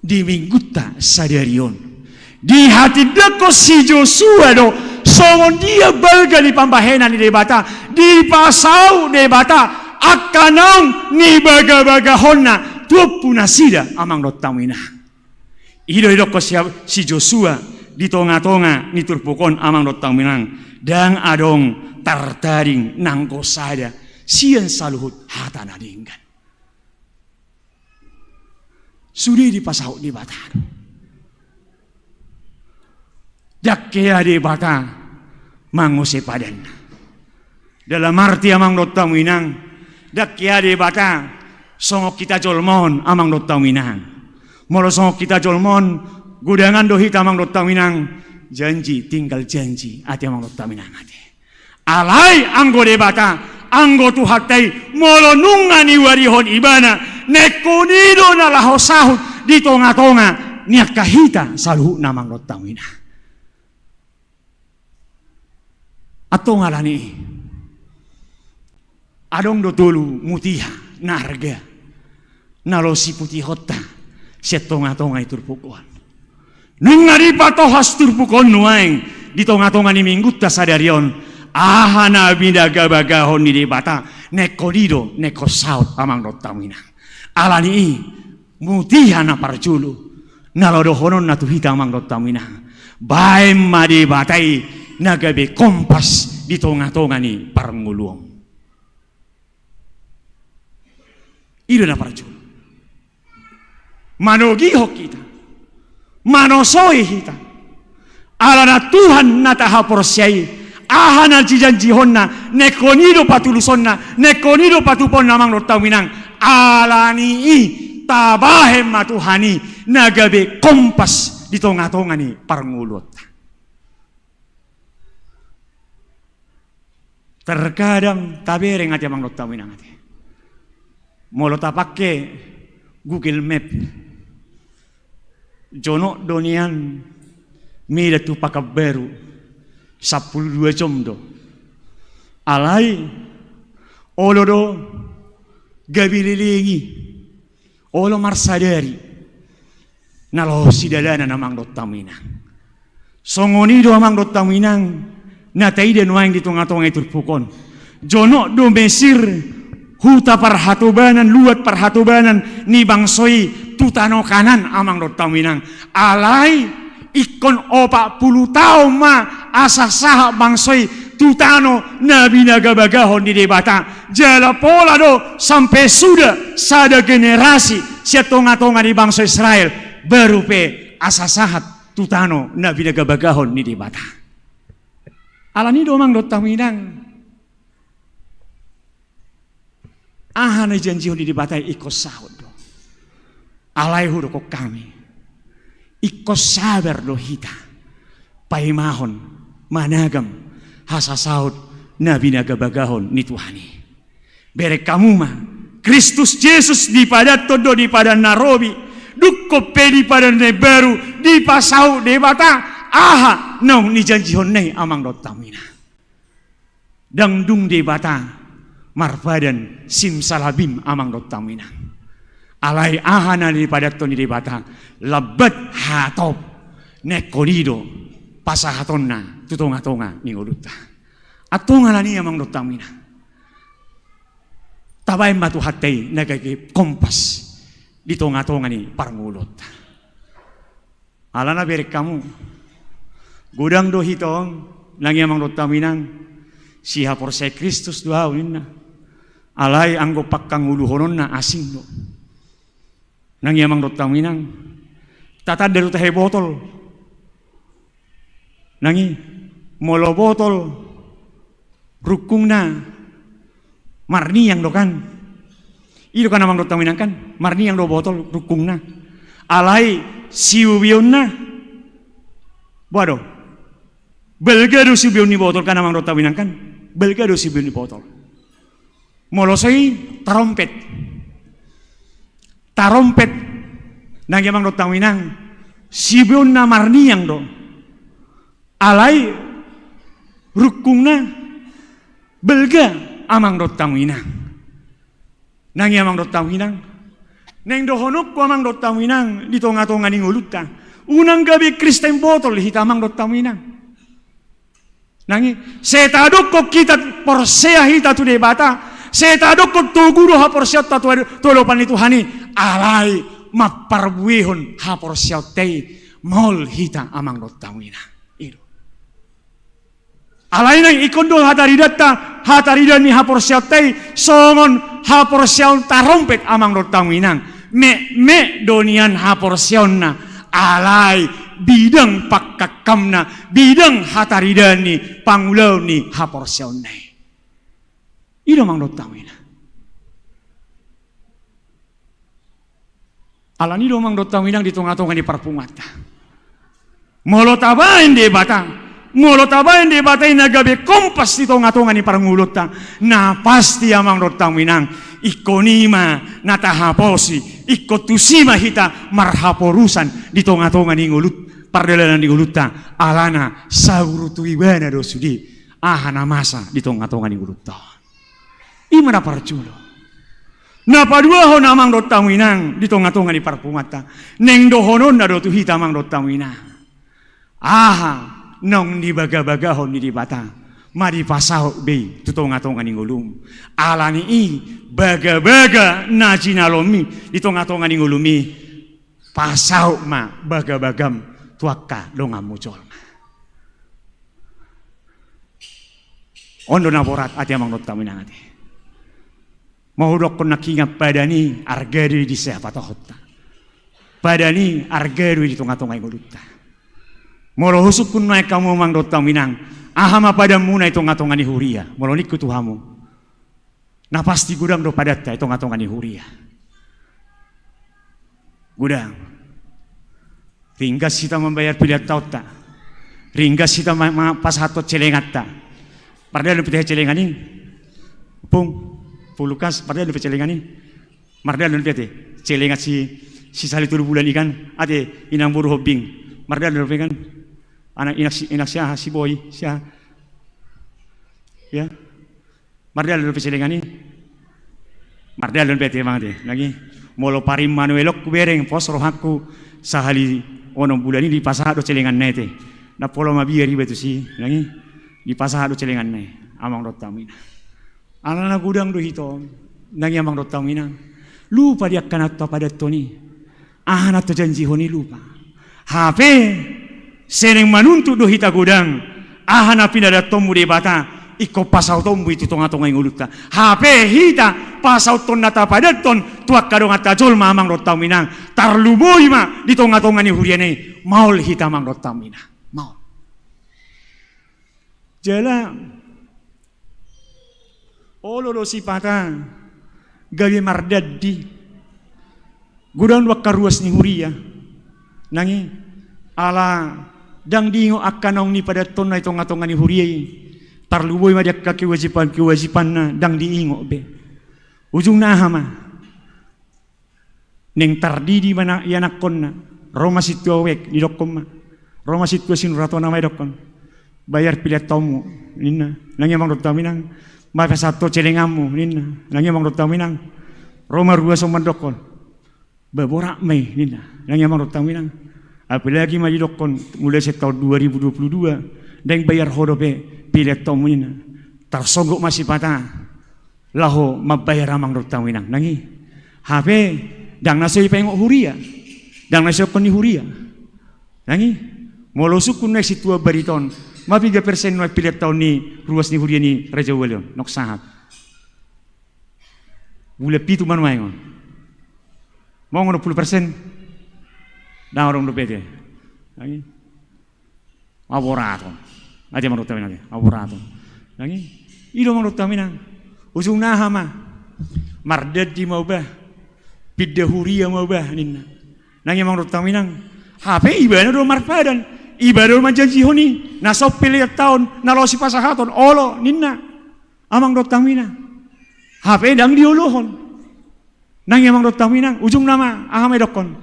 di mingguta sadarion Di hati deko si Joshua do songon dia balga di pambahenan di debata di pasau debata akanang ni baga-baga honna tuapuna sida amang dotamina. Ido ko si Joshua di tonga-tonga ni turpukon amang dotaminang dan adong tartaring nangko sada sian saluhut hata nadinggan. Sudah di pasau di bataro. Dakkea di bata manguse padan. Dalam arti amang dotam winang. Dakkea di bata songok kita jolmon amang dotam winang. Molo songok kita jolmon gudangan dohit amang dotam winang. Janji tinggal janji ati amang dotam winang ati. Alai anggo di bata anggo tu hatai molo nungani warihon ibana. Nekonido na laho sahut di tonga-tonga niak kahita saluhu namang dotamina. Atau ngalani adong dotulu mutiha narga nalosi putih hota set tonga-tonga itu turpukuan. Nungari patohas turpukon nuaing di tonga-tonga ni minggut ta sadarion ahana bidaga bagahon ni debata nekonido nekosaut amang dotamina. Alani mutiha na parjulu nalodohonon na tuhita amang dotamina bae madi batai nagabe kompas di tonga-tonga ni parnguluong ido na parjulu manogihok kita manosoi kita alana Tuhan na tahaporsyai ahana jijanjihonna nekonido patulusonna nekonido patupon namang dotaminang alani tabahem matuhani nagabe kompas di tonga-tonga ni parngulot. Terkadang tabereng ati amang dotaminang ati. Molo tapake Google Map. Jono donian mira tu pakaberu 12 jam do. Alai olodo gabililingi olo marsadari nalo sidalana namang dotaminang songonido amang dotaminang nataide nuang di tonga-tonga itu pukon jono do mesir huta parhatubanan luat parhatubanan ni bangsoi tutano kanan amang dotaminang alai ikon 40 tahun ma asa saha bangsoi tutano nabi nagabagahon di debata jala pola do sampai sudah sada generasi sia tonga-tonga di bangsa Israel baru pe asa sahat tutano nabi nagabagahon di debata alani do mang dotaminang ahana janjihon di debata ikos sahud do alai hudo ko kami ikos sabar do hita paimahon managam hasa saud nabi nagabagahon ni Tuhani. Berek kamu mah Kristus Yesus di pada todo di pada Narobi dukko pedi pada nebaru di pasau debata aha nong ni janjihon nei amang dotamina. Dangdung debata marfadan simsalabim amang dotamina. Alai aha na di pada to ni debata labat hatop nekorido pasahatonna tutonga-tonga ni uruta. Atonga lani amang dotamina. Tabay matu hatay nagagi kompas di tonga-tonga ni parngulot. Alana berek kamu gudang do hitong langi amang dotaminang siha porsay Kristus duhawin na. Alay anggo pakkang uluhonon na asing do. Nangi amang dotaminang tatad daru tahe botol. Nangi molo botol rukung na marni yang dokan ido kan amang dotaminang kan marni yang do botol rukung na alai siubion na wado belgado siubion ni botol kan amang dotaminang kan belgado siubion ni botol molo sei tarompet nang amang dotaminang siubion na marni yang do alai rukungna belga amang dotaminang nangi amang dotaminang neng dohonok ko amang dotaminang di tonga-tonga ning uluta unang gabi Kristen botol hitamang dot taminang. Nangi setadok ko kita porsea hita tu de bata, setadok ko tuguro ha porsea ta tolopan itu hani alai maparbuihon ha porsea tei mol hita amang dot taminang. Ido. Alai nang ikondo hataridan ni ha porsea tei songon ha porsea tarompet amang dot taminang. Me donian ha porsea na alai bidang pakkakamna bidang hataridani pangulau ni haporsione ino mang dotawina alani do mang dotawina di tonga-tonga ni parpungata molotabain de bata inagabe kompas di tonga-tonga ni parngulota na pasti amang dotawinang ikonima natahaposi ikotusima hita marhaporusan di tonga-tonga ni ngulut pardalanan di nguluta alana saurutu ibana do sudi ahana masa di tonga-tonga ni nguluta imana parjulo na padua ho namang do tawinang di tonga-tonga ni parpungata neng dohonon na do tu hita mang do tawinang aha nong di baga-bagahon ni di bata mari pasao be tu tonga-tonga ni ngulum alani i baga-baga na jinalomi di tonga-tonga ni ngulumi pasao ma baga-bagam tuaka donga mucol ondo na borat ati amang dot taminang ati mahudok kon nakinga padani argadu di siapa tohota padani argadu di tonga-tonga ngulutta molo husuk kun naik kamu mang dot taminang ahama padamu na tonga-tonga ni huria molo niku tuhamu na pasti gudang do padat ta tonga-tonga ni huria gudang ringgas kita membayar pilat tauta ringgas kita pas hatot celengat ta parda lu piteh celengani pung pulukas parda lu celengani marda lu piteh celengat si salitur bulan ikan ade inang buru hobing marda lu kan anak inak sia si boy sia ya marda lu celengani marda lu piteh mangde lagi molo parim manuelok kubereng pos rohaku sahali ono bulan ini di pasar do celengan nete na polo mabiari betu si nangi di pasar do celengan ne amang dot tamina alana gudang do hito nangi amang dot tamina lupa dia kana to pada toni ahana to janji honi lupa hape sereng manuntu do hita gudang ahana pinada tomu de bata iko pasau tombu itu tonga-tonga nguluta hape hita pasau ton nata padaton tuak kadong atajol mamang dotau minang tarluboi ma di tonga-tonga ni huriane maul hita mang dotau minang maul jala ololo si pata gawe mardadi gudang dua karuas ni huria nangi ala dang dingo akanong ni padaton na tonga-tonga ni huriai tarluboy madak ka kewajipan na dang diingo be ujung na hama neng tardidi mana yanakon na Roma situ awek ni dokkom ma Roma situ sinurato na may dokkom bayar pilat tomu ninna nangi mang dot taminang mapa sato celengamu ninna nangi mang dot taminang Roma rua soman dokon baborak may ninna nangi mang dot taminang apalagi ma di dokon mulai tahun 2022 deng bayar hodope pilet tomuina tarsogok masih patah laho mabayar amang dot tawinang nangi hape dang nasoi pengok huria dang nasoi koni huria nangi molo sukun nek situa bariton ma 3% no pilet tahun ni ruas ni huria ni Raja Walion nok sahab bule pitu man wae ngon mau ngono 10% dang orang do pete nangi aborato aja menurut kami nanti, awurato. Nangi, ido menurut kami nang, ujung nahama, mardad di mau bah, pidda huria mau bah ninna. Nangi menurut kami nang, hape ibadah do marpadan, ibadah do manjanji honi, nasop pilih tahun, nalosi pasahaton, olo ninna, amang dot kami nang, hape dang diolohon. Nangi amang dot kami nang, ujung nama, ahame dokon,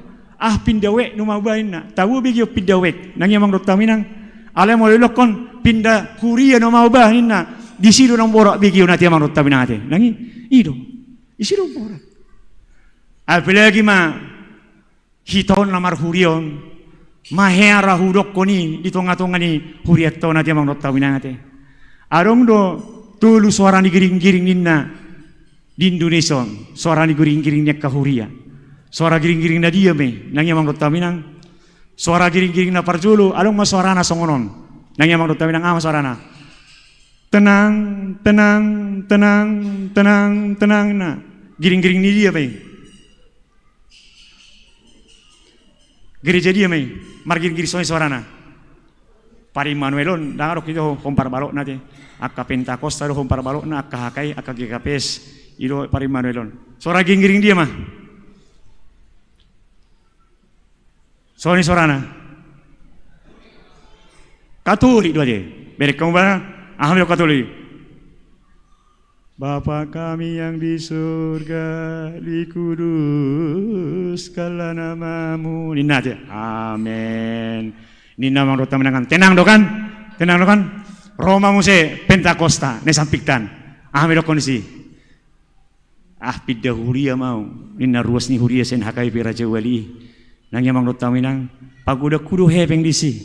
pindawek no mau bah ninna, tahu bigio pindawek, nangi amang dot kami nang. Ale mo lokon pinda huria no mau bah ninna di sido nang borak bigio nati amang dot tabinate nangi ido isido borak apalagi ma hiton lamar hurion mahera hudok koni di tonga-tonga ni huriat tau nanti amang dot tawinangate. Arong do tulu suara ni giring-giring ninna di Indonesia, suara ni giring-giring nya kahuria. Suara giring-giring na dia me, nang amang dot tawinang. Suara giring-giring na parjulu, along mas suara na songonon. Nang amang dot tawinang ama suara na. Tenang, tenang, tenang, tenang, tenang na. Giring-giring ni dia me. Gereja dia me, margin giri soy suarana. Pari Manuelon, dangarok itu hompar balok nate. Akka Pentakosta do hompar balok na akka hakai akka GKPS itu pari Manuelon. Suara giring dia mah. Soalnya suarana. Katolik dua aja. Berek kamu bana, aham Katolik. Bapa kami yang di surga, dikuduskanlah namamu. Nina aja. Amin. Nina mang rota menangan. Tenang dokan? Tenang dokan? Roma muse Pentakosta, nesampiktan. Amin do kondisi. Pidda huria mau. Nina ruas ni huria sen hakai pi Raja Wali. Nang yang mang rota menang. Pagoda kudu hepeng disi.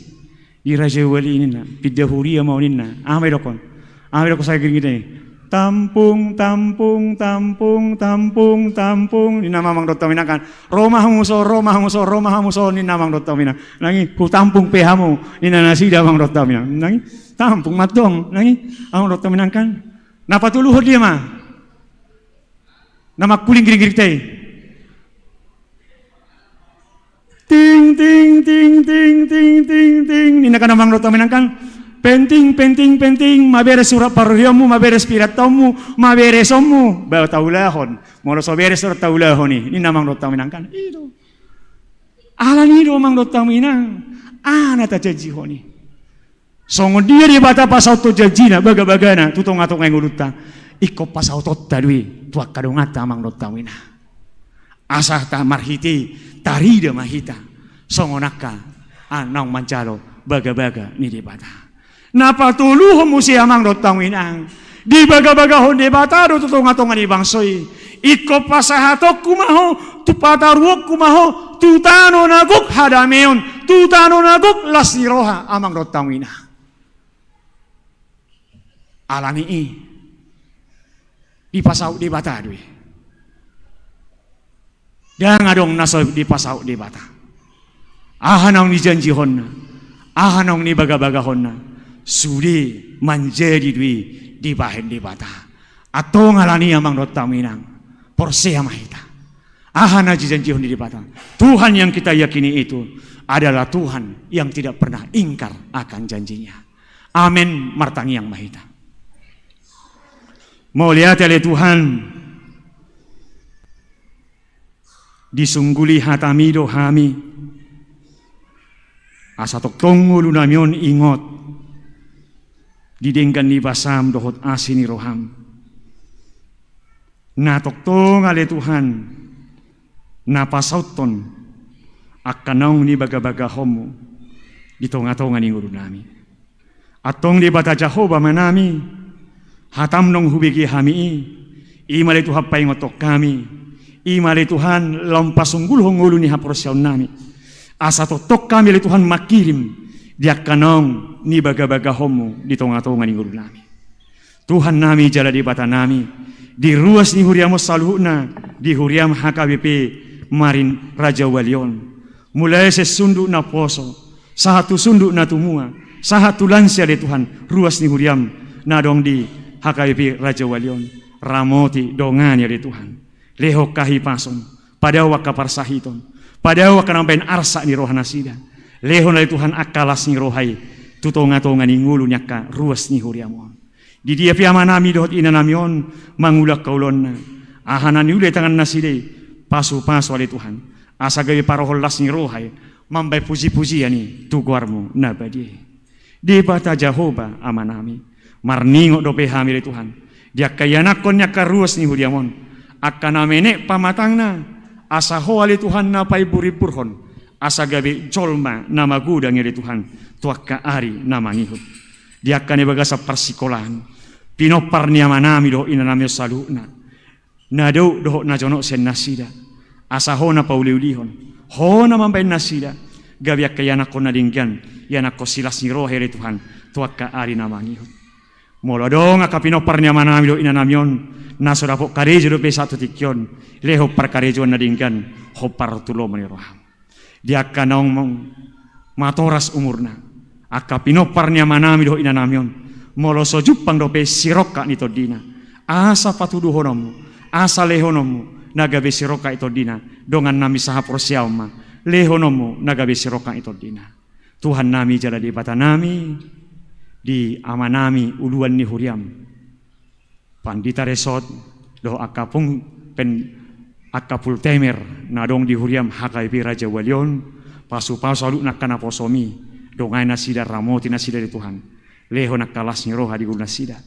Di Raja Wali nina. Pidda huria mau nina. Amin do kon. Amin do saya gini gini. Tampung, tampung, tampung, tampung, tampung. Ni namang dot taminakan. Roma hamuso, Roma hamuso, Roma hamuso. Ni namang dot taminang. Nangi ku tampung pehamu. Ni nanasida mang dot taminang. Nangi tampung matong. Nangi amang dot taminangkan. Napa tuluhur dia mah? Nama kuling giring-giring teh. Ting ting ting ting ting ting ting. Ni nak namang dot taminangkan. Penting, penting, penting, maberes surat parhiamu, maberes piratamu, maberes omu, bawa taulahon, mau so beres surat taulahon ini namang dot taminangkan, itu, alan itu mang dot taminang, nata janji honi, songo dia di bata pasau to janjina, baga-bagana, tutong atong nguluta, iko pasau to tadui, tuak kadongata mang dot tamina, asah ta marhiti, tarida mahita, songo naka, nang mancalo, baga-baga ni di bata. Napa tuluh musi amang dot tawinang di baga-baga honde bataro tutonga-tonga ni bangsoy iko pasahatok kumaho tu pataruok kumaho tutano naguk hadameon tutano naguk lasiroha amang dot tawina alani di pasau di bata dui dan adong nasoy di pasau di bata ahanong ni janji honna ahanong ni baga-baga honna sudi menjadi dui di bahen di bata atau ngalani amang dot taminang porse amahita ahana janji di bata Tuhan yang kita yakini itu adalah Tuhan yang tidak pernah ingkar akan janjinya amin martangi yang mahita mau lihat oleh Tuhan disungguli hatamido hami asatok tongulu namion ingot didenggan ni basam dohot asini roham na toktong ale Tuhan na pasauton akanong ni baga-baga homo di tonga-tonga ni nguru nami atong di bata Jehovah manami hatam nong hubigi hami imale Tuhan pay ngotok kami imale Tuhan lampasunggul hongulu ni haporasyon nami asa totok kami le Tuhan makirim dia kanong ni baga-baga homo di tonga-tonga ni guru nami. Tuhan nami jala di bata nami. Di ruas ni huriamo saluhna. Di huriam HKBP marin Raja Walion. Mulai sesunduk na poso. Sahatu sunduk na tumua. Sahatu lansia di Tuhan. Ruas ni huriam nadong di HKBP Raja Walion. Ramoti donganya di Tuhan. Leho kahi pason. Padawa kaparsahiton. Padawa kanampen arsa ni rohana sida. Lehon dari Tuhan akalas ni rohai tutonga-tonga ni ngulu nyaka ruas ni huriamon. Di dia piama nami dohot ina namion mangulak kaulonna. Ahana ni ule tangan naside pasu-pasu oleh Tuhan. Asa gawe paroholas ni rohai mambai puji-pujian ni tuguarmu nabadi. Di bata Jehovah amanami marningok dope hamil Tuhan. Dia kayanakon nyaka ruas ni huriamon. Akana menek pamatangna asa ho oleh Tuhan napai buripurhon. Asa gabe jolma nama gudang dari Tuhan tuaka ari nama ngihut dia akan bagasa persikolahan pinopar ni amanami do ina namyo saluna nado do na jono sen nasida asa hona pauliulihon hona mampai nasida gabiak kaya anak ko nadinggan, yan ako silas ni rohe ri Tuhan, tuwag ka ari namangihot. Molodong akapinopar niya manamilo inanamyon, naso dapo karejo do pe satu tikyon, leho par karejo nadinggan, hopar tulo maniroham. Dia kanong matoras umurna, akapinopar niya manamilo inanamyon, molo sojupang do pe siroka nito dina, asa patuduhonomu, asa lehonomu, nagabe siroka ito dina, dongan nami saha porsiauma, lehonomu nagabe siroka ito dina. Tuhan nami jala di bata nami, di amanami uluan ni huriam. Pandita resot do akapung pen akapul temer nadong di huriam hakaipi Raja Walion pasu-pasu aluk nak kana posomi dongai nasida ramoti nasida di Tuhan. Leho nak kalas ni roha di guna sida.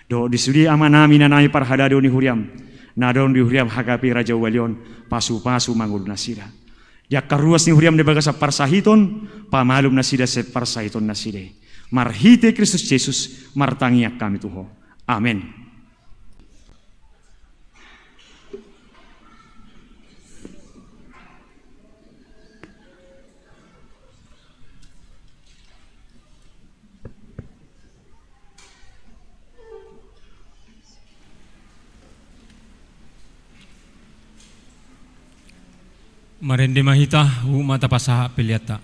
Do disudi amanami nanami parhadado ni huriam. Nadong di huriam hakapi Raja Walion pasu-pasu mangul nasida. Dia karuas ni huriam de bagasa parsahiton pamalum nasida se parsahiton naside. Marhite Kristus Yesus martangiak kami Tuhan. Amin. Marende mahita hu mata pasaha peliata.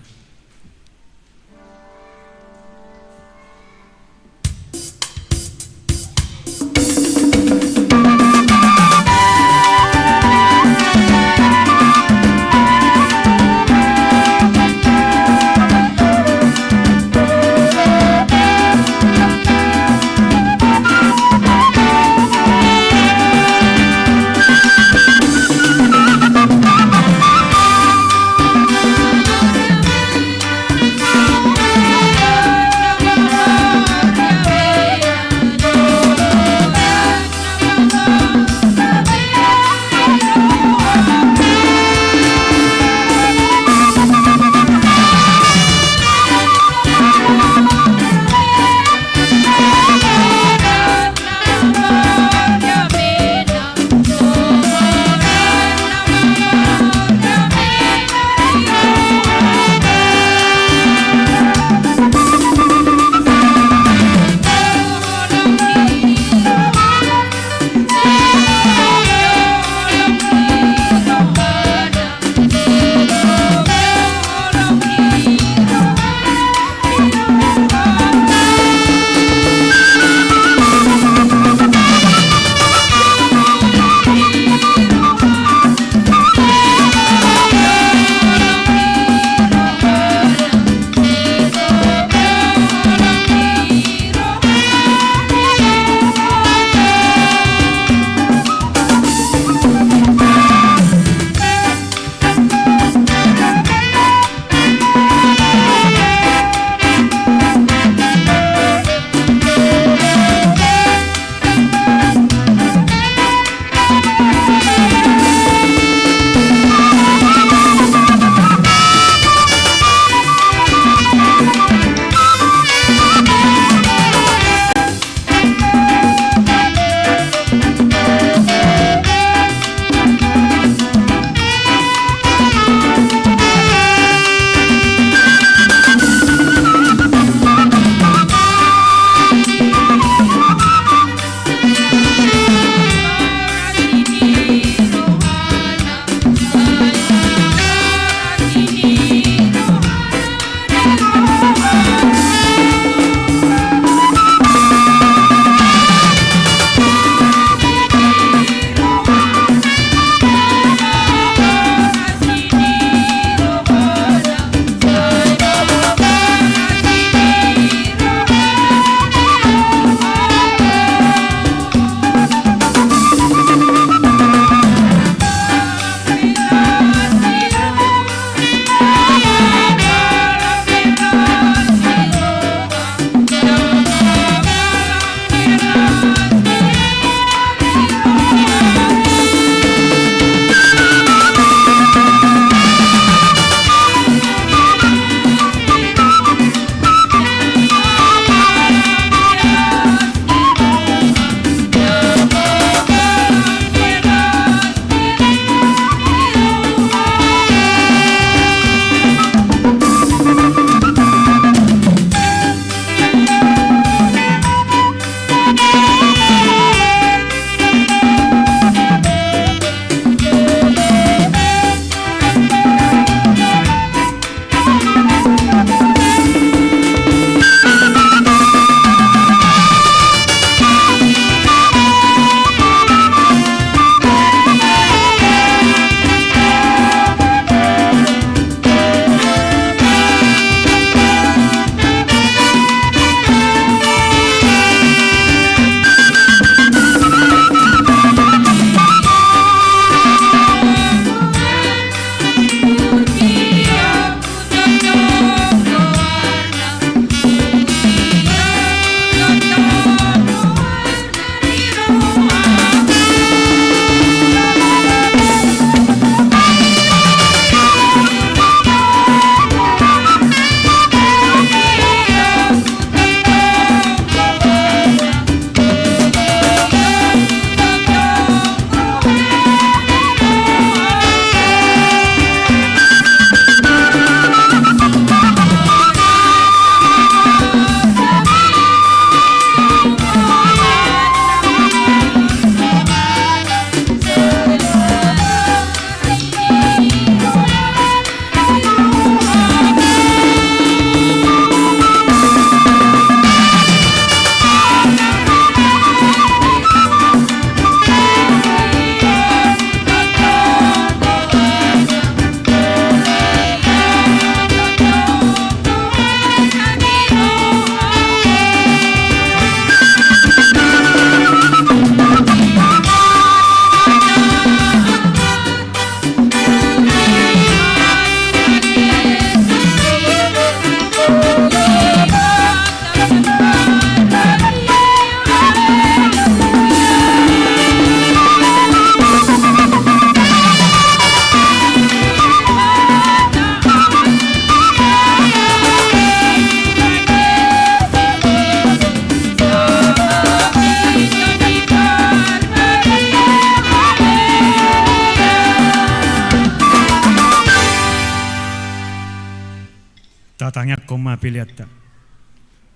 tatangyak koma piliatta.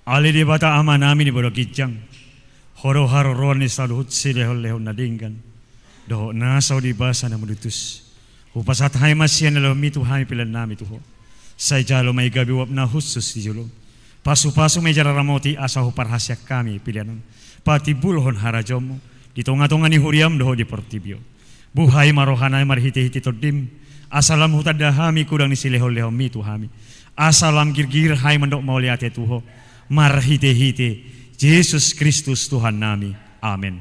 Ali di bata ama nami ni bodo kijang. Horo haro roni saluhut silehol lehon nadinggan. Doho nasau di basa na mudutus. Upasat hai masyan na mitu hai pilan nami tuho. Say jalo may gabi wap na husus di julo. Pasu-pasu may jararamoti asa huparhasyak kami pilianon. Pati bulhon harajomo. Di tonga-tonga ni huriam doho di portibio. Buhay marohanay marhiti-hiti todim. Asalam hutadahami kudang ni silehol lehon mitu hami. Asalam girgir hai mandok mauliate tuho. Marhite-hite Yesus Kristus Tuhan nami. Amin.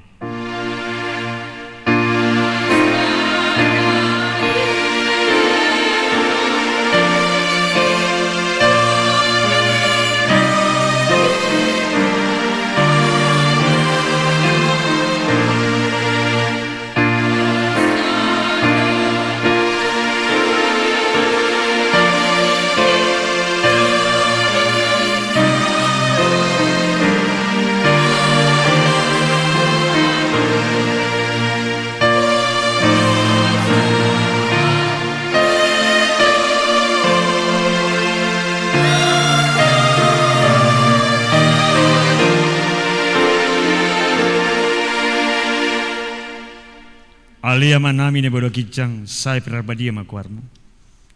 Alia manami ne bodo kijang sai prabadi makuarmu.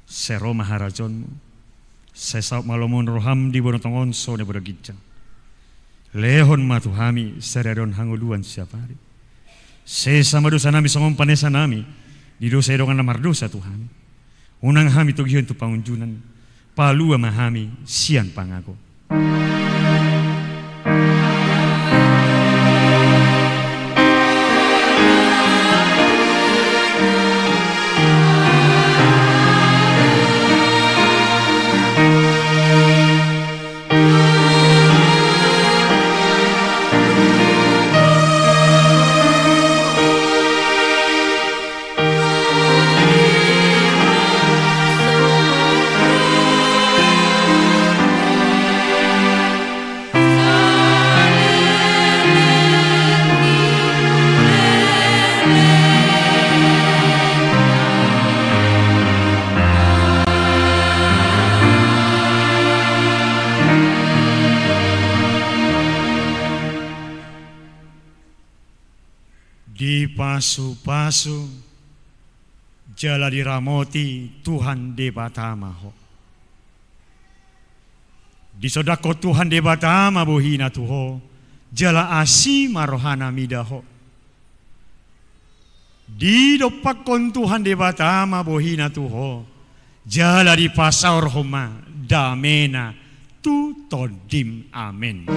Sero maharajonmu. Sesau malomon roham di bodo tongon so ne bodo kijang. Lehon matuhami seredon hanguduan siapari. Sesama dosa nami somong panesa nami. Di dosa edongan namar dosa Tuhan. Unang hami tugion tu pangunjunan. Palua mahami sian pangako. Di pasu-pasu jala diramoti Tuhan debatama ho. Di sodako Tuhan debatama bohina tuho jala asi marohana midaho. Di dopakon Tuhan debatama bohina tuho jala di pasaur homa damena tu todim amin.